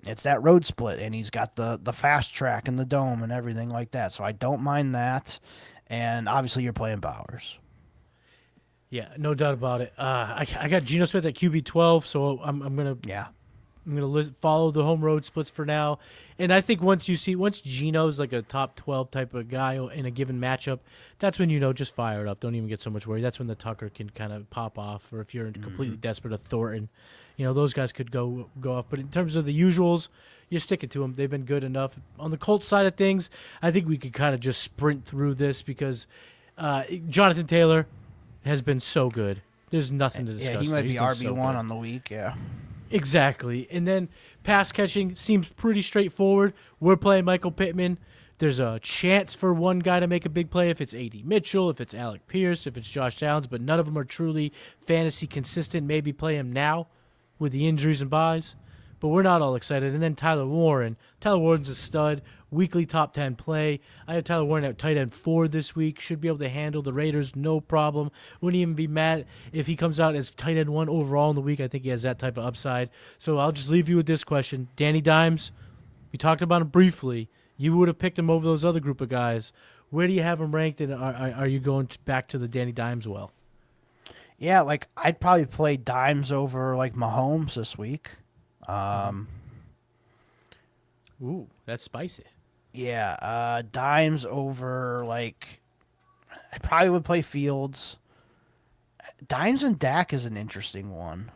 it's that road split and he's got the fast track and the dome and everything like that. So I don't mind that. And obviously you're playing Bowers. Yeah, no doubt about it. I got Geno Smith at QB 12, so I'm gonna follow the home road splits for now. And I think once Geno's like a top 12 type of guy in a given matchup, that's when just fire it up. Don't even get so much worried. That's when the Tucker can kind of pop off, or if you're completely desperate, a Thornton, those guys could go off. But in terms of the usuals, you're sticking to them. They've been good enough. On the Colts side of things, I think we could kind of just sprint through this because Jonathan Taylor has been so good. There's nothing to discuss. Yeah, he might be RB1 so on the week, yeah. Exactly. And then pass catching seems pretty straightforward. We're playing Michael Pittman. There's a chance for one guy to make a big play if it's A.D. Mitchell, if it's Alec Pierce, if it's Josh Downs, but none of them are truly fantasy consistent. Maybe play him now with the injuries and buys. But we're not all excited. And then Tyler Warren. Tyler Warren's a stud. Weekly top 10 play. I have Tyler Warren at tight end 4 this week. Should be able to handle the Raiders, no problem. Wouldn't even be mad if he comes out as tight end 1 overall in the week. I think he has that type of upside. So I'll just leave you with this question. Danny Dimes, we talked about him briefly. You would have picked him over those other group of guys. Where do you have him ranked, and are you going back to the Danny Dimes well? Yeah, like I'd probably play Dimes over like Mahomes this week. Ooh, that's spicy. Yeah, Dimes over, like, I probably would play Fields. Dimes and Dak is an interesting one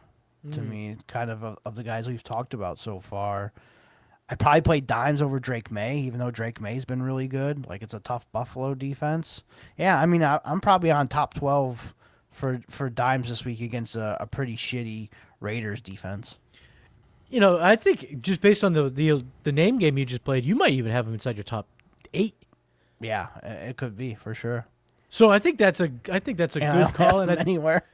to me, kind of the guys we've talked about so far. I'd probably play Dimes over Drake May, even though Drake May's been really good. Like, it's a tough Buffalo defense. Yeah, I mean, I'm probably on top 12 for Dimes this week against a pretty shitty Raiders defense. I think just based on the name game you just played, you might even have him inside your top 8. Yeah, it could be for sure. So I think that's a good call. And anywhere.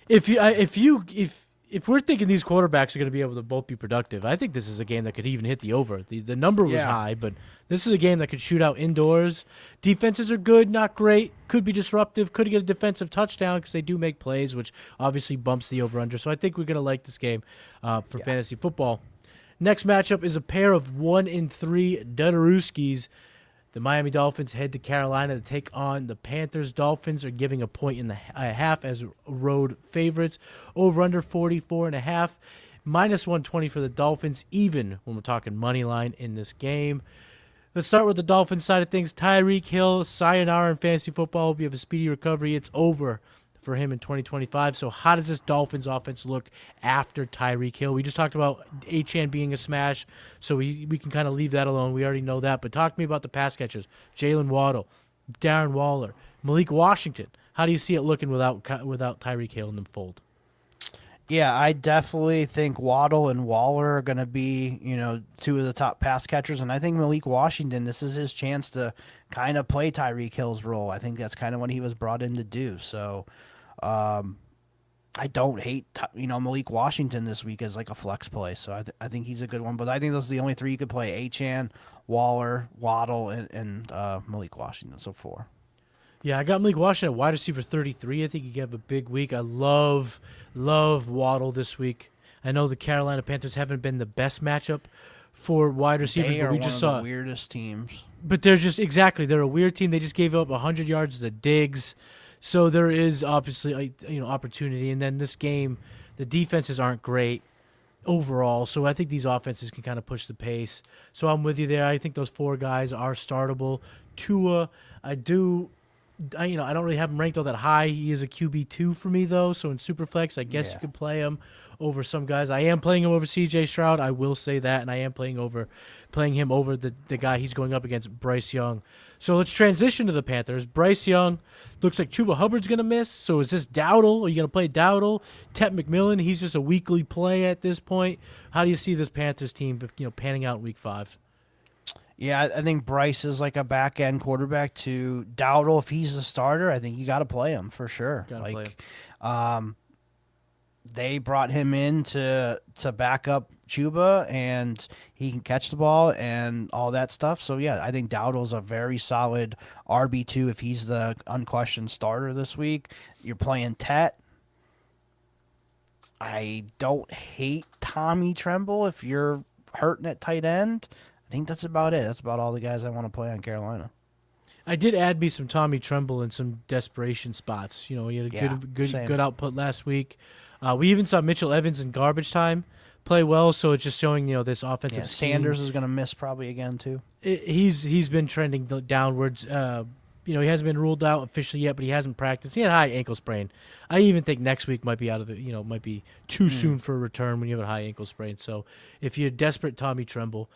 If we're thinking these quarterbacks are going to be able to both be productive, I think this is a game that could even hit the over. The number was high, but this is a game that could shoot out indoors. Defenses are good, not great. Could be disruptive. Could get a defensive touchdown because they do make plays, which obviously bumps the over/under. So I think we're going to like this game for fantasy football. Next matchup is a pair of 1-3 Dudarooskis. The Miami Dolphins head to Carolina to take on the Panthers. Dolphins are giving a point and a half as road favorites. Over under 44.5. Minus 120 for the Dolphins, even when we're talking money line in this game. Let's start with the Dolphins side of things. Tyreek Hill, sayonara in fantasy football. Hope you have a speedy recovery. It's over for him in 2025. So how does this Dolphins offense look after Tyreek Hill? We just talked about Achane being a smash, so we can kind of leave that alone. We already know that. But talk to me about the pass catchers. Jalen Waddle, Darren Waller, Malik Washington. How do you see it looking without Tyreek Hill in the fold? Yeah, I definitely think Waddle and Waller are going to be, two of the top pass catchers. And I think Malik Washington, this is his chance to kind of play Tyreek Hill's role. I think that's kind of what he was brought in to do. So I don't hate, Malik Washington this week as like a flex play. So I think he's a good one. But I think those are the only three you could play: Achane, Waller, Waddle, and Malik Washington. So 4. Yeah, I got Malik Washington at wide receiver 33. I think he could have a big week. I love Waddle this week. I know the Carolina Panthers haven't been the best matchup for wide receivers, but we just saw the weirdest teams. But they're they're a weird team. They just gave up 100 yards to Diggs, so there is obviously opportunity. And then this game, the defenses aren't great overall, so I think these offenses can kind of push the pace. So I'm with you there. I think those 4 guys are startable. Tua, I don't really have him ranked all that high. He is a QB2 for me, though, so in Superflex, I guess you could play him over some guys. I am playing him over C.J. Stroud, I will say that, and I am playing him over the guy he's going up against, Bryce Young. So let's transition to the Panthers. Bryce Young looks like Chuba Hubbard's going to miss, so is this Dowdle? Are you going to play Dowdle? Tet McMillan, he's just a weekly play at this point. How do you see this Panthers team panning out in Week 5? Yeah, I think Bryce is like a back-end quarterback to Dowdle. If he's the starter, I think you got to play him for sure. They brought him in to back up Chuba, and he can catch the ball and all that stuff. So, yeah, I think Dowdle's a very solid RB2 if he's the unquestioned starter this week. You're playing Tet. I don't hate Tommy Tremble if you're hurting at tight end. I think that's about it. That's about all the guys I want to play on Carolina. I did add me some Tommy Tremble in some desperation spots. He had a good output last week. We even saw Mitchell Evans in garbage time play well, so it's just showing this offensive scheme. Sanders is going to miss probably again too. He's been trending downwards. He hasn't been ruled out officially yet, but he hasn't practiced. He had a high ankle sprain. I even think next week might be out of the might be too soon for a return when you have a high ankle sprain. So if you're desperate, Tommy Tremble.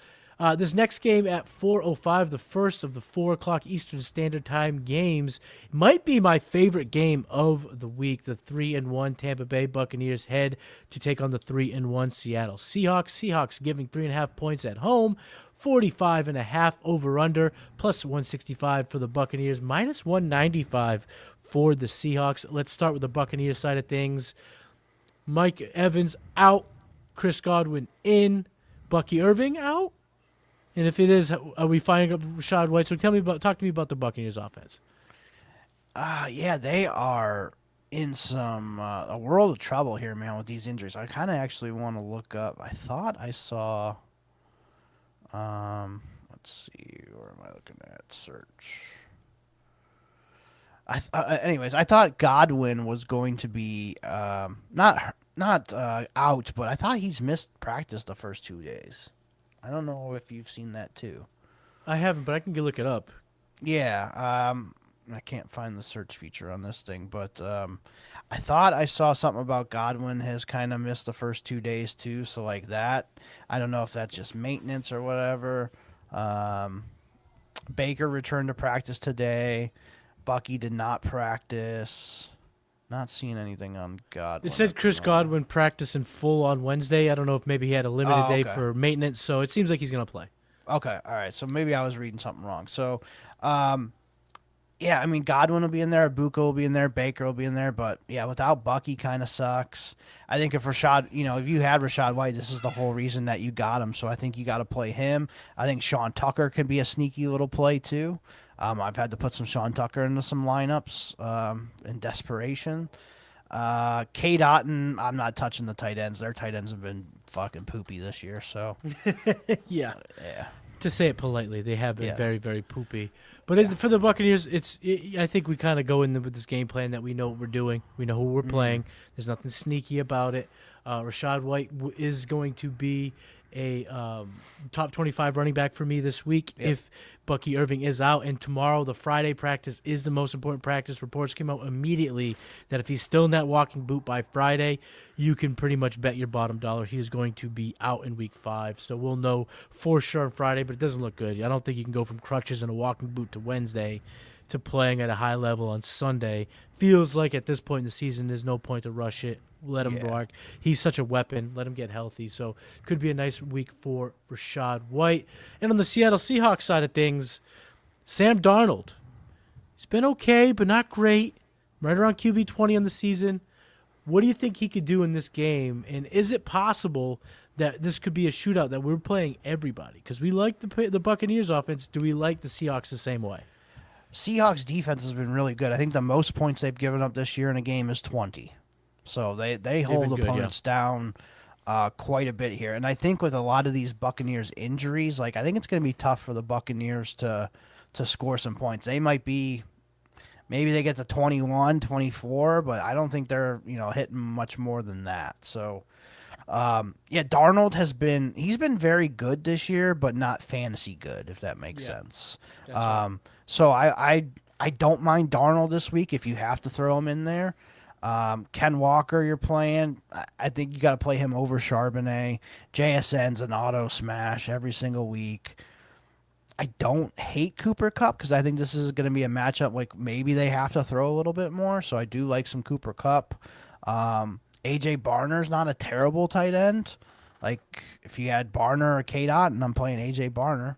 This next game at 4:05, the first of the 4 o'clock Eastern Standard Time games, might be my favorite game of the week. The 3-1 Tampa Bay Buccaneers head to take on the 3-1 Seattle Seahawks. Seahawks giving 3.5 points at home, 45.5 over/under, plus 165 for the Buccaneers, minus 195 for the Seahawks. Let's start with the Buccaneers side of things. Mike Evans out, Chris Godwin in, Bucky Irving out. And if it is, are we finding up Rashad White? So talk to me about the Buccaneers offense. Yeah, they are in some a world of trouble here, man, with these injuries. I kind of actually want to look up. I thought I saw. Let's see, where am I looking at? Search. Anyways, I thought Godwin was going to be not out, but I thought he's missed practice the first 2 days. I don't know if you've seen that too. I haven't, but I can go look it up. Yeah, I can't find the search feature on this thing, but I thought I saw something about Godwin has kind of missed the first 2 days too, so like that. I don't know if that's just maintenance or whatever. Baker returned to practice today. Bucky did not practice. Not seeing anything on Godwin. It said Chris Godwin practiced in full on Wednesday. I don't know if maybe he had a limited day for maintenance, so it seems like he's going to play. Okay, all right. So maybe I was reading something wrong. So Yeah, I mean, Godwin will be in there, Buka will be in there, Baker will be in there, but yeah, without Bucky kind of sucks. I think if Rashad, if you had Rashad White, this is the whole reason that you got him, so I think you got to play him. I think Sean Tucker can be a sneaky little play too. I've had to put some Sean Tucker into some lineups in desperation. K. Dotton, I'm not touching the tight ends. Their tight ends have been fucking poopy this year, so Yeah. yeah. To say it politely, they have been Yeah. very, very poopy. But for the Buccaneers, I think we kind of go in with this game plan that we know what we're doing. We know who we're playing. There's nothing sneaky about it. Rashad White is going to be a top 25 running back for me this week if Bucky Irving is out. And tomorrow, the Friday practice is the most important practice. Reports came out immediately that if he's still in that walking boot by Friday, you can pretty much bet your bottom dollar he is going to be out in week 5. So we'll know for sure on Friday, but it doesn't look good. I don't think you can go from crutches and a walking boot to Wednesday to playing at a high level on Sunday. Feels like at this point in the season, there's no point to rush it. Let him rock. He's such a weapon. Let him get healthy. So could be a nice week for Rashad White. And on the Seattle Seahawks side of things, Sam Darnold. He's been okay, but not great. Right around QB 20 on the season. What do you think he could do in this game? And is it possible that this could be a shootout that we're playing everybody? Because we like the Buccaneers offense. Do we like the Seahawks the same way? Seahawks defense has been really good. I think the most points they've given up this year in a game is 20. So they hold good, opponents down quite a bit here. And I think with a lot of these Buccaneers injuries, I think it's going to be tough for the Buccaneers to score some points. They might be, maybe they get to 21, 24, but I don't think they're, hitting much more than that. So, Darnold he's been very good this year, but not fantasy good, if that makes sense. Right. So I don't mind Darnold this week if you have to throw him in there. Ken Walker, you're playing. I think you got to play him over Charbonnet. JSN's an auto smash every single week. I don't hate Cooper Kupp because I think this is going to be a matchup maybe they have to throw a little bit more. So I do like some Cooper Kupp. AJ Barner's not a terrible tight end. If you had Barner or K. Dot, and I'm playing AJ Barner,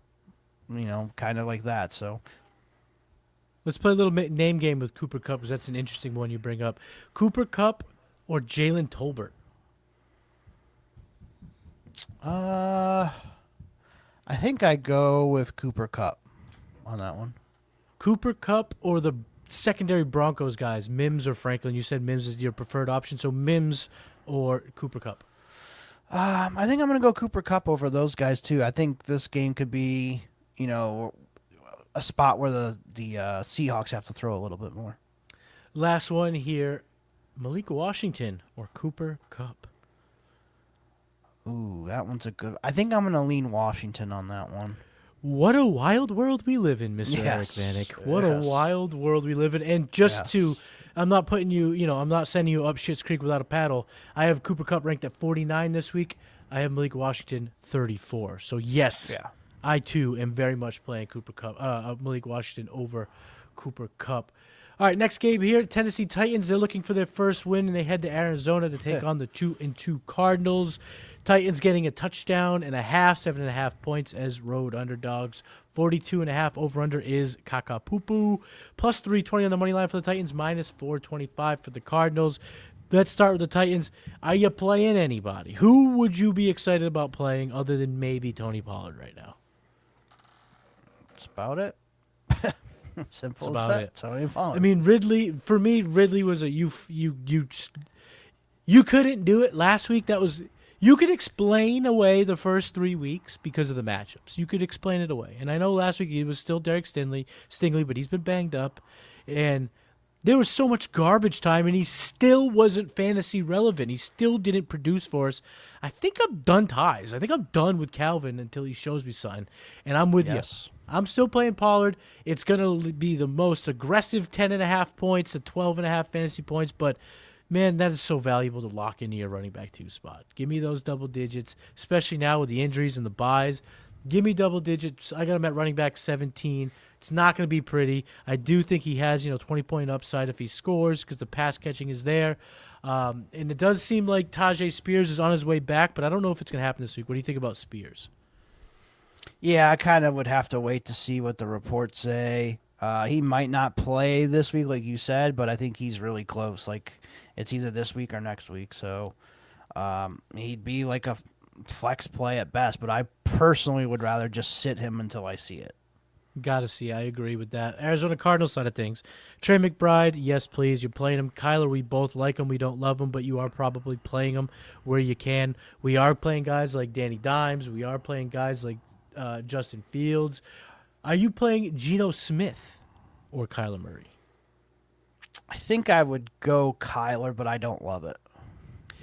kind of like that. So. Let's play a little name game with Cooper Kupp because that's an interesting one you bring up. Cooper Kupp or Jalen Tolbert? I think I go with Cooper Kupp on that one. Cooper Kupp or the secondary Broncos guys, Mims or Franklin? You said Mims is your preferred option, so Mims or Cooper Kupp? I think I'm going to go Cooper Kupp over those guys too. I think this game could be, a spot where the Seahawks have to throw a little bit more. Last one here, Malik Washington or Cooper Kupp? Ooh, that one's a good. I think I'm going to lean Washington on that one. What a wild world we live in, Mr. Eric Vanek. What a wild world we live in. And I'm not putting you, I'm not sending you up Schitt's Creek without a paddle. I have Cooper Kupp ranked at 49 this week. I have Malik Washington 34. So yes. Yeah. I, too, am very much playing Malik Washington over Cooper Kupp. All right, next game here, Tennessee Titans. They're looking for their first win, and they head to Arizona to take on the 2-2 Cardinals. Titans getting a touchdown and a half, 7.5 points as road underdogs. 42.5 over-under is Kakapupu. Plus 320 on the money line for the Titans, minus 425 for the Cardinals. Let's start with the Titans. Are you playing anybody? Who would you be excited about playing other than maybe Tony Pollard right now? That's about it. Simple That's as about that. it. Tony Pollard. I mean, Ridley was a you couldn't do it last week. You could explain away the first 3 weeks because of the matchups. You could explain it away. And I know last week he was still Derek Stingley, but he's been banged up. And there was so much garbage time, and he still wasn't fantasy relevant. He still didn't produce for us. I think I'm done ties. I think I'm done with Calvin until he shows me something. And I'm with you. I'm still playing Pollard. It's going to be the most aggressive 10.5 points to 12.5 fantasy points, but man, that is so valuable to lock into your running back 2 spot. Give me those double digits, especially now with the injuries and the buys. Give me double digits. I got him at running back 17. It's not going to be pretty. I do think he has, 20-point upside if he scores because the pass catching is there. And it does seem like Tajay Spears is on his way back, but I don't know if it's going to happen this week. What do you think about Spears? Yeah, I kind of would have to wait to see what the reports say. He might not play this week, like you said, but I think he's really close. Like, it's either this week or next week. So he'd be like a flex play at best, but I personally would rather just sit him until I see it. Gotta see. I agree with that. Arizona Cardinals side of things. Trey McBride, yes, please. You're playing him. Kyler, we both like him. We don't love him, but you are probably playing him where you can. We are playing guys like Danny Dimes. We are playing guys like Justin Fields. Are you playing Geno Smith or Kyler Murray? I think I would go Kyler, but I don't love it.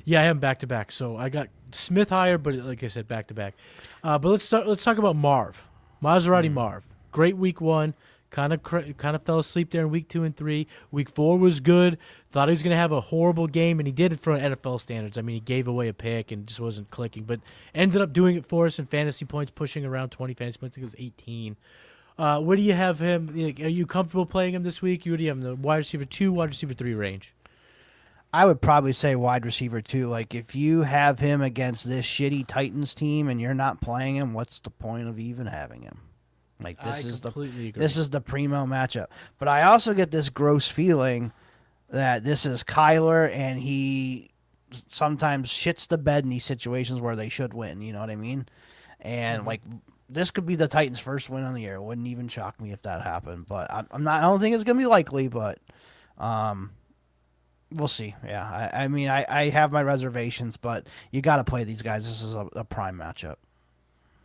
Yeah, I am back to back. So I got Smith higher, but like I said, back to back. But let's talk about Marv. Maserati Marv. Great week 1. Kind of fell asleep there in week 2 and 3. Week 4 was good. Thought he was going to have a horrible game, and he did it for NFL standards. I mean, he gave away a pick and just wasn't clicking, but ended up doing it for us in fantasy points, pushing around 20 fantasy points. I think it was 18. Where do you have him? Are you comfortable playing him this week? You already have him the wide receiver 2, wide receiver 3 range. I would probably say wide receiver 2. Like, if you have him against this shitty Titans team and you're not playing him, what's the point of even having him? Like, this is the primo matchup. But I also get this gross feeling that this is Kyler, and he sometimes shits the bed in these situations where they should win. You know what I mean? And like, this could be the Titans' first win on the year. It wouldn't even shock me if that happened. But I'm not. I don't think it's gonna be likely. But we'll see. Yeah. I mean, I have my reservations, but you got to play these guys. This is a prime matchup.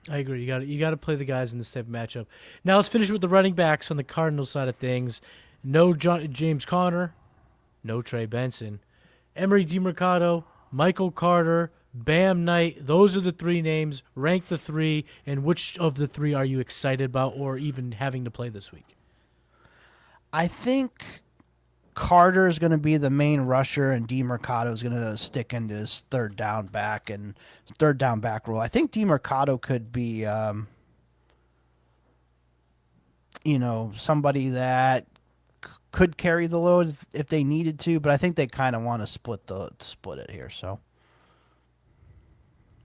I agree. You got to play the guys in this type of matchup. Now let's finish with the running backs on the Cardinals side of things. No James Conner, no Trey Benson, Emery DeMercado, Michael Carter, Bam Knight. Those are the 3 names. Rank the 3, and which of the 3 are you excited about or even having to play this week? I think Carter is going to be the main rusher, and DeMercado is going to stick into his third down back role. I think DeMercado could be, somebody that could carry the load if they needed to, but I think they kind of want to split it here. So,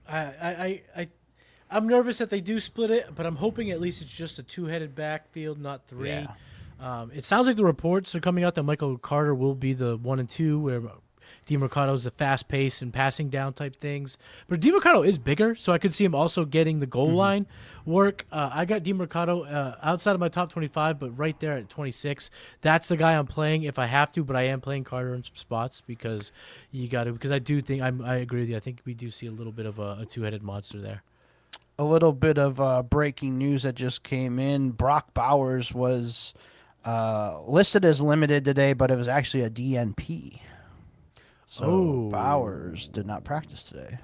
I'm nervous that they do split it, but I'm hoping at least it's just a 2-headed backfield, not 3. Yeah. It sounds like the reports are coming out that Michael Carter will be the 1 and 2, where DeMercado is the fast pace and passing down type things. But DeMercado is bigger, so I could see him also getting the goal line work. I got DeMercado outside of my top 25, but right there at 26. That's the guy I'm playing if I have to, but I am playing Carter in some spots because you got to. Because I do think I agree with you. I think we do see a little bit of a 2-headed monster there. A little bit of breaking news that just came in. Brock Bowers was listed as limited today, but it was actually a DNP. So Bowers did not practice today.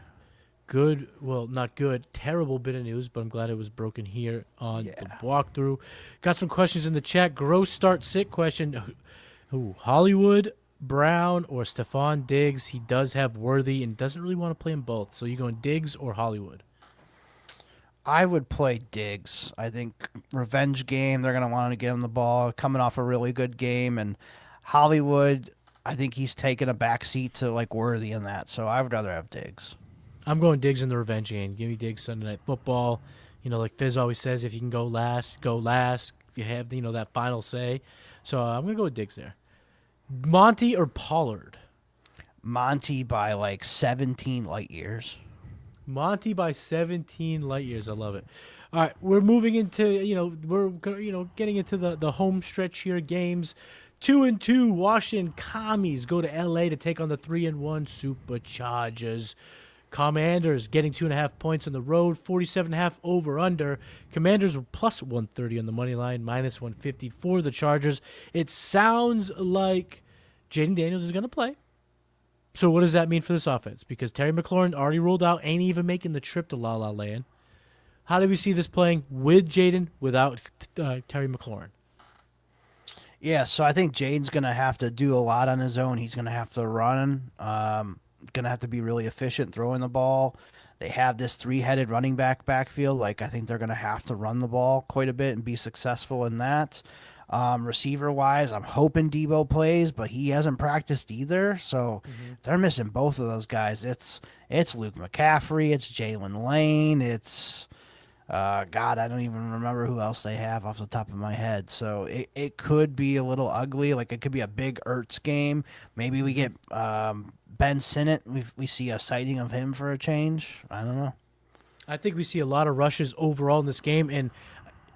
Good, well, not good, terrible bit of news, but I'm glad it was broken here on the walkthrough. Got some questions in the chat. Gross start sit question. Hollywood Brown or Stephon Diggs? He does have Worthy and doesn't really want to play them both. So you going Diggs or Hollywood? I would play Diggs. I think revenge game, they're going to want to give him the ball, coming off a really good game. And Hollywood, I think he's taken a back seat to like Worthy in that. So I would rather have Diggs. I'm going Diggs in the revenge game. Give me Diggs Sunday Night Football. You know, like Fizz always says, if you can go last, go last. If you have, that final say. So I'm going to go with Diggs there. Monty or Pollard? Monty by like 17 light years. Monty by 17 light years. I love it. All right, we're moving into, getting into the home stretch here. Games 2-2. Washington Commies go to LA to take on the 3-1 Superchargers. Commanders getting 2.5 points on the road, 47.5 over under. Commanders were plus 130 on the money line, minus 150 for the Chargers. It sounds like Jaden Daniels is going to play. So what does that mean for this offense? Because Terry McLaurin already ruled out, ain't even making the trip to La La Land. How do we see this playing with Jaden, without Terry McLaurin? Yeah, so I think Jaden's going to have to do a lot on his own. He's going to have to run, going to have to be really efficient throwing the ball. They have this 3-headed running backfield. Like, I think they're going to have to run the ball quite a bit and be successful in that. Receiver-wise, I'm hoping Debo plays, but he hasn't practiced either. So they're missing both of those guys. It's Luke McCaffrey. It's Jalen Lane. It's God, I don't even remember who else they have off the top of my head. So it could be a little ugly. Like it could be a big Ertz game. Maybe we get Ben Sinnott. We see a sighting of him for a change. I don't know. I think we see a lot of rushes overall in this game, and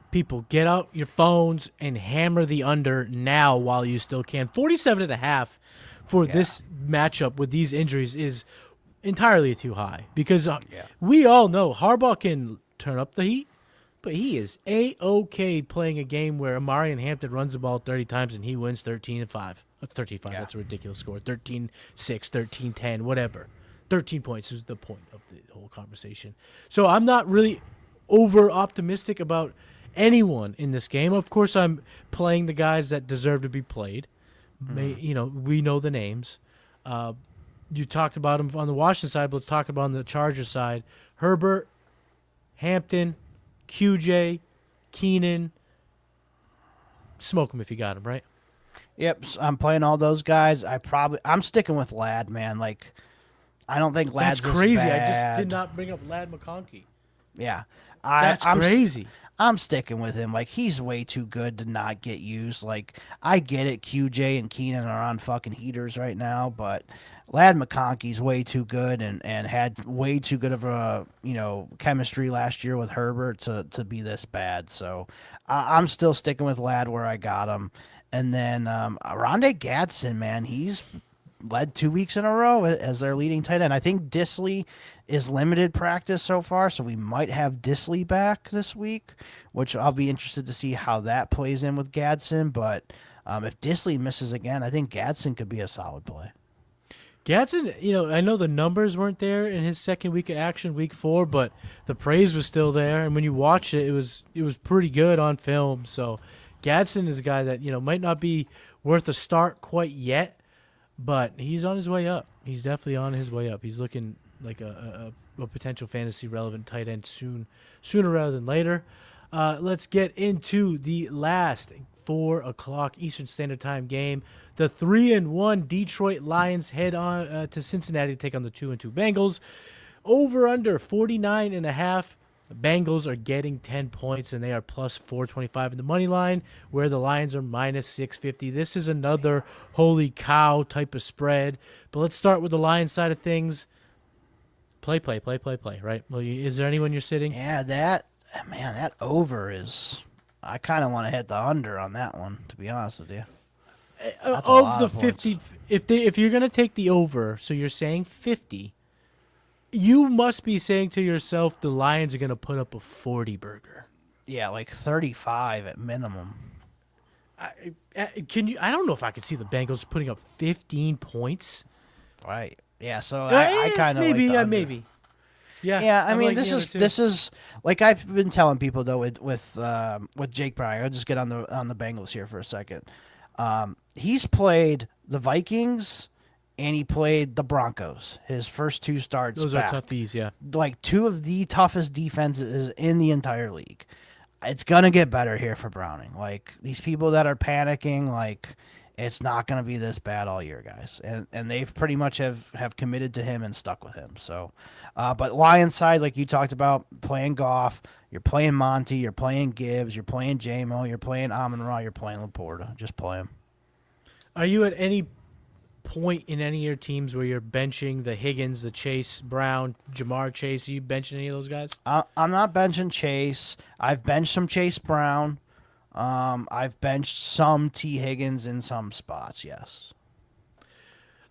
people, get out your phones and hammer the under now while you still can. 47.5 for this matchup with these injuries is entirely too high because we all know Harbaugh can turn up the heat, but he is A-OK playing a game where Amari and Hampton runs the ball 30 times and he wins 13-5. 13-5, that's a ridiculous score. 13-6, 13-10, whatever. 13 points is the point of the whole conversation. So I'm not really over optimistic about anyone in this game. Of course, I'm playing the guys that deserve to be played. We know the names. You talked about them on the Washington side, but let's talk about on the Chargers side. Herbert, Hampton, QJ, Keenan. Smoke them if you got them, right? Yep, I'm playing all those guys. I'm sticking with Ladd, man. Like, I don't think Ladd's That's crazy. bad. I just did not bring up Ladd McConkey. Yeah, That's crazy. I'm sticking with him. Like, he's way too good to not get used. Like, I get it. QJ and Keenan are on fucking heaters right now, but Ladd McConkey's way too good and had way too good of a chemistry last year with Herbert to be this bad. So I'm still sticking with Ladd where I got him. And then Rondé Gadsden, man, he's led 2 weeks in a row as their leading tight end. I think Disley is limited practice so far, so we might have Disley back this week, which I'll be interested to see how that plays in with Gadsden. But if Disley misses again, I think Gadsden could be a solid play. Gadsden, I know the numbers weren't there in his second week of action, week 4, but the praise was still there. And when you watch it, it was pretty good on film. So Gadsden is a guy that, might not be worth a start quite yet, but he's on his way up. He's definitely on his way up. He's looking like a potential fantasy relevant tight end sooner rather than later. Let's get into the last 4:00 Eastern Standard Time game. The 3-1 Detroit Lions head on to Cincinnati to take on the 2-2 Bengals. Over under 49.5. The Bengals are getting 10 points, and they are plus 425 in the money line, where the Lions are minus 650. This is another holy cow type of spread. But let's start with the Lions side of things. Play, right? Well, is there anyone you're sitting? Yeah, that over is... I kind of want to hit the under on that one, to be honest with you. Of the 50, if you're going to take the over, so you're saying 50, you must be saying to yourself the Lions are going to put up a 40 burger. Yeah, like 35 at minimum. I don't know if I could see the Bengals putting up 15 points. Right. Yeah, so I kind of maybe, like the under. maybe. Yeah, I mean, like this is like I've been telling people though with Jake Bryan. I'll just get on the Bengals here for a second. He's played the Vikings and he played the Broncos. His first 2 starts. Those back. are toughies, yeah. Like 2 of the toughest defenses in the entire league. It's gonna get better here for Browning. Like these people that are panicking, like it's not gonna be this bad all year, guys. And they've pretty much have committed to him and stuck with him. So, but Lions side, like you talked about, playing Goff, you're playing Monty, you're playing Gibbs, you're playing J-Mo, you're playing Amon-Ra, you're playing Laporta. Just play him. Are you at any point in any of your teams where you're benching the Higgins, the Chase Brown, Jamar Chase? Are you benching any of those guys? I'm not benching Chase. I've benched some Chase Brown. I've benched some T. Higgins in some spots, yes.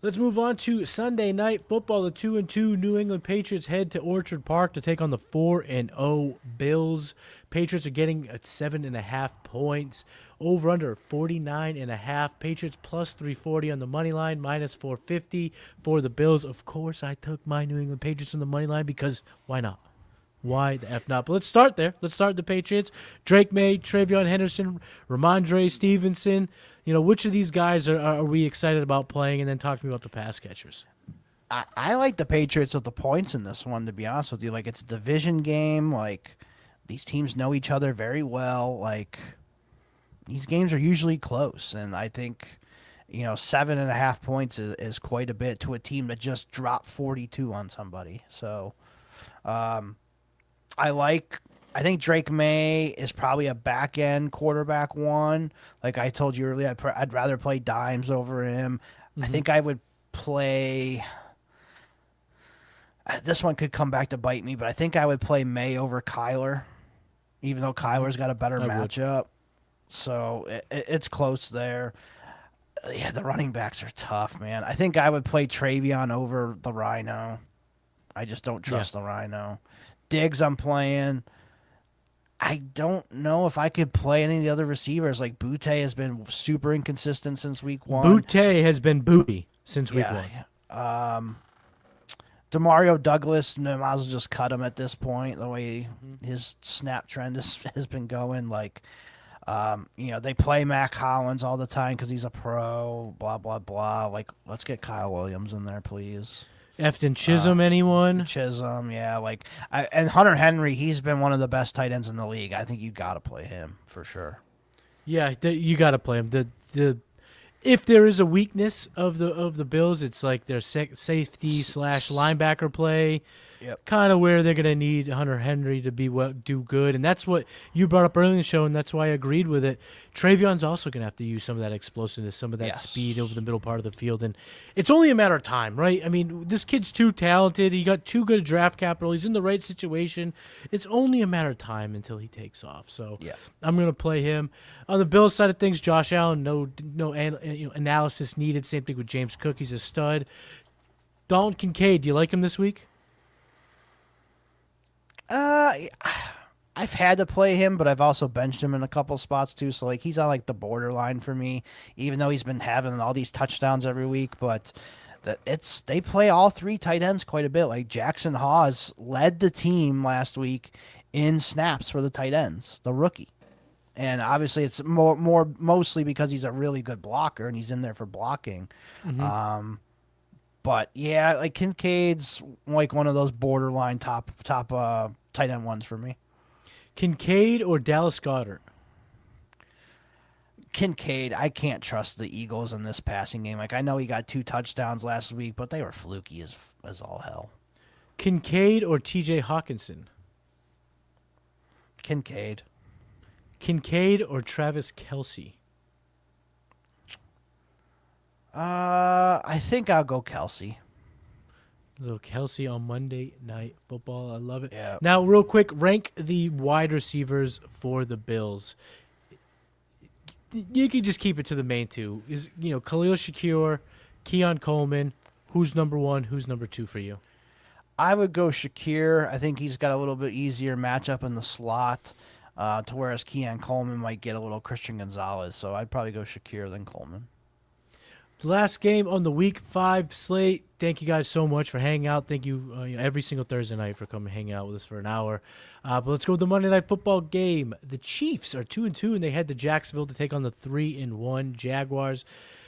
Let's move on to Sunday Night Football. The 2-2 New England Patriots head to Orchard Park to take on the 4-0 Bills. Patriots are getting at 7.5 points. Over under 49.5. Patriots plus 340 on the money line, minus 450 for the Bills. Of course, I took my New England Patriots on the money line because why not? Why the F not? But let's start there. Let's start the Patriots. Drake May, Travion Henderson, Ramondre Stevenson. Which of these guys are we excited about playing? And then talk to me about the pass catchers. I like the Patriots with the points in this one, to be honest with you. Like, it's a division game. Like, these teams know each other very well. Like, these games are usually close. And I think, 7.5 points is quite a bit to a team that just dropped 42 on somebody. So, I like I think Drake May is probably a back end quarterback one. Like I told you earlier, I'd rather play Dimes over him. I Hmm. think I would play. This one could come back to bite me, but I think I would play May over Kyler, even though Hmm. Kyler's got a better I would. matchup. So it's close there. Yeah, the running backs are tough, man. I think I would play Travion over the Rhino. I just don't Yeah. trust the Rhino. Diggs, I'm playing. I don't know if I could play any of the other receivers. Like Butte has been super inconsistent since week one. Butte has been booty since week Yeah. one. Um, Demario Douglas, no, might as well just cut him at this point. The way his snap trend has been going, like, they play Mac Hollins all the time because he's a pro. Blah blah blah. Like, let's get Kyle Williams in there, please. Efton Chisholm, anyone? Chisholm, yeah, and Hunter Henry, he's been one of the best tight ends in the league. I think you got to play him for sure. Yeah, you got to play him. The if there is a weakness of the Bills, it's like their safety / linebacker play. Yep. Kind of where they're going to need Hunter Henry to do good. And that's what you brought up earlier in the show, and that's why I agreed with it. Travion's also going to have to use some of that explosiveness, some of that Yes. speed over the middle part of the field. And it's only a matter of time, right? I mean, this kid's too talented. He got too good draft capital. He's in the right situation. It's only a matter of time until he takes off. So Yeah. I'm going to play him. On the Bills side of things, Josh Allen, no analysis needed. Same thing with James Cook. He's a stud. Dalton Kincaid, do you like him this week? I've had to play him, but I've also benched him in a couple spots too. So like he's on like the borderline for me, even though he's been having all these touchdowns every week. But they play all three tight ends quite a bit. Like Jackson Hawes led the team last week in snaps for the tight ends, the rookie. And obviously it's mostly because he's a really good blocker and he's in there for blocking. But yeah, like Kincaid's like one of those borderline top tight end ones for me. Kincaid or Dallas Goedert? Kincaid, I can't trust the Eagles in this passing game. Like I know he got 2 touchdowns last week, but they were fluky as all hell. Kincaid or TJ Hawkinson? Kincaid. Kincaid or Travis Kelce? I think I'll go Kelsey. Little Kelce on Monday Night Football. I love it. Yeah. Now, real quick, rank the wide receivers for the Bills. You can just keep it to the main two. Khalil Shakir, Keon Coleman. Who's number 1? Who's number 2 for you? I would go Shakir. I think he's got a little bit easier matchup in the slot, to whereas Keon Coleman might get a little Christian Gonzalez. So I'd probably go Shakir then Coleman. Last game on the Week 5 slate. Thank you guys so much for hanging out. Thank you every single Thursday night for coming hang out with us for an hour. But let's go with the Monday Night Football game. The Chiefs are 2-2, and they head to Jacksonville to take on the 3-1 Jaguars.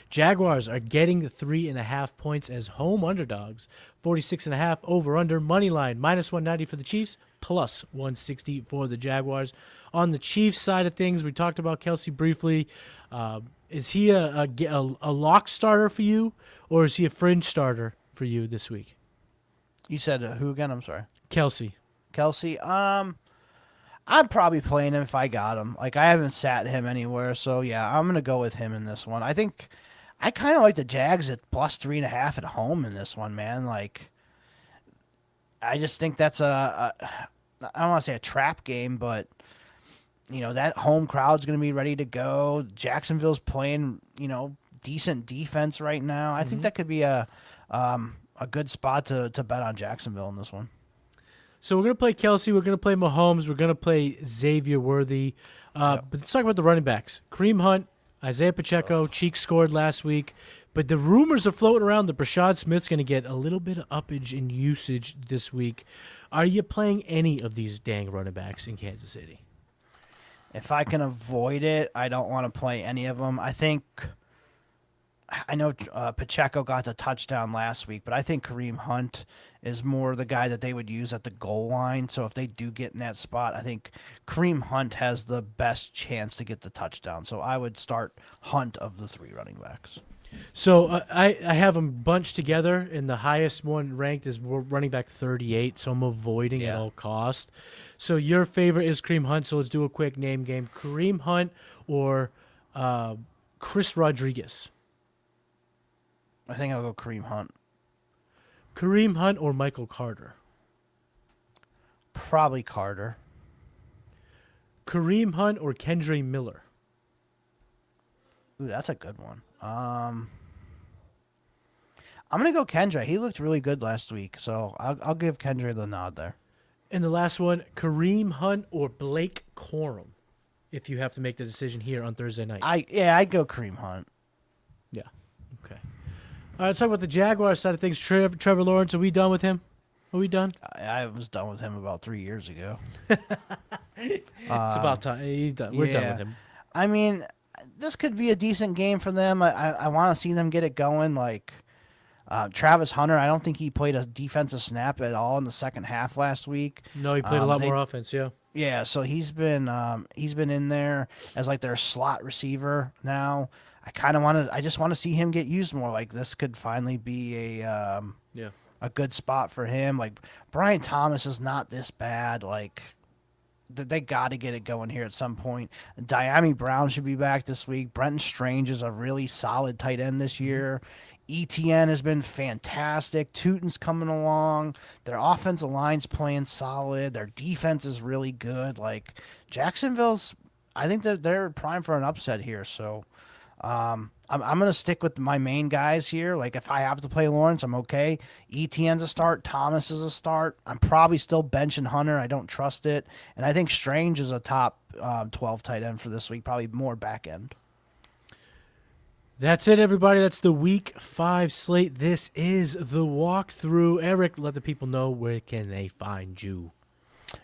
Jaguars are getting 3.5 points as home underdogs. 46.5 over/under money line -190 for the Chiefs, +160 for the Jaguars. On the Chiefs side of things, we talked about Kelce briefly. Is he a lock starter for you, or is he a fringe starter for you this week? You said who again? I'm sorry. Kelce. Kelsey. I'm probably playing him if I got him. Like I haven't sat him anywhere, so yeah, I'm gonna go with him in this one. I think I kind of like the Jags at +3.5 at home in this one, man. Like I just think that's I don't want to say a trap game, but that home crowd's going to be ready to go. Jacksonville's playing, decent defense right now. I think that could be a good spot to bet on Jacksonville in this one. So we're going to play Kelce. We're going to play Mahomes. We're going to play Xavier Worthy. But let's talk about the running backs. Kareem Hunt, Isaiah Pacheco. Cheek scored last week. But the rumors are floating around that Brashad Smith's going to get a little bit of uppage in usage this week. Are you playing any of these dang running backs in Kansas City? If I can avoid it, I don't want to play any of them. I know Pacheco got the touchdown last week, but I think Kareem Hunt is more the guy that they would use at the goal line. So if they do get in that spot, I think Kareem Hunt has the best chance to get the touchdown. So I would start Hunt of the 3 running backs. So I have them bunched together, and the highest one ranked is running back 38, so I'm avoiding at all cost. So your favorite is Kareem Hunt, so let's do a quick name game. Kareem Hunt or Chris Rodriguez? I think I'll go Kareem Hunt. Kareem Hunt or Michael Carter? Probably Carter. Kareem Hunt or Kendre Miller? Ooh, that's a good one. I'm gonna go Kendre. He looked really good last week, so I'll give Kendre the nod there. And the last one, Kareem Hunt or Blake Corum? If you have to make the decision here on Thursday night. I'd go Kareem Hunt. Yeah. Okay. All right, let's talk about the Jaguars side of things. Trevor Lawrence, are we done with him? Are we done? I was done with him about 3 years ago. It's about time. He's done. We're done with him. I mean, this could be a decent game for them. I want to see them get it going. Like Travis Hunter, I don't think he played a defensive snap at all in the second half last week. No, he played a lot more offense. Yeah. Yeah, so he's been in there as like their slot receiver now. I just want to see him get used more. Like this could finally be a good spot for him. Like Brian Thomas is not this bad. Like they got to get it going here at some point. Diami Brown should be back this week. Brenton Strange is a really solid tight end this year. ETN has been fantastic. Tootin's coming along. Their offensive line's playing solid. Their defense is really good. Like Jacksonville's, I think that they're primed for an upset here. So I'm going to stick with my main guys here. Like if I have to play Lawrence, I'm okay. ETN's a start. Thomas is a start. I'm probably still benching Hunter. I don't trust it. And I think Strange is a top 12 tight end for this week, probably more back end. That's it, everybody. That's the Week 5 slate. This is the walkthrough. Eric, let the people know where can they find you.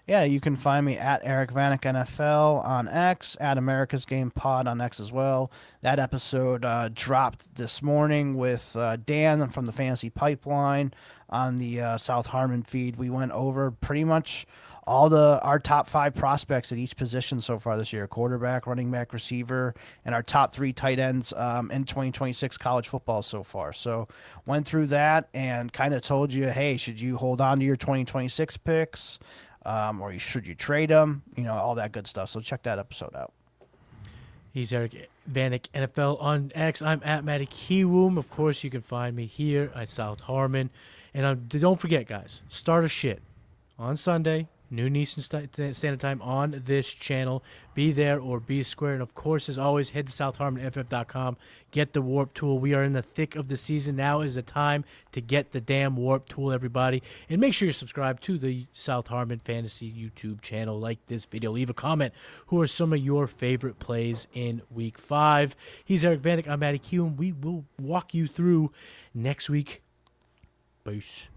Yeah, you can find me at Eric Vanek NFL on X, at America's Game Pod on X as well. That episode dropped this morning with Dan from the Fantasy Pipeline on the South Harmon feed. We went over pretty much all our top 5 prospects at each position so far this year: quarterback, running back, receiver, and our top 3 tight ends in 2026 college football so far. So went through that and kind of told you, hey, should you hold on to your 2026 picks? Or should you trade them? You know, all that good stuff. So check that episode out. He's Eric Vanek NFL on X. I'm at Matty Kiwoom. Of course, you can find me here at South Harmon. And don't forget, guys, start a shit on Sunday, noon Eastern Standard Time on this channel. Be there or be square. And, of course, as always, head to southharmonff.com. Get the Warp Tool. We are in the thick of the season. Now is the time to get the damn Warp Tool, everybody. And make sure you're subscribed to the South Harmon Fantasy YouTube channel. Like this video. Leave a comment. Who are some of your favorite plays in Week 5? He's Eric Vanek. I'm Matty Kiwoom. We will walk you through next week. Peace.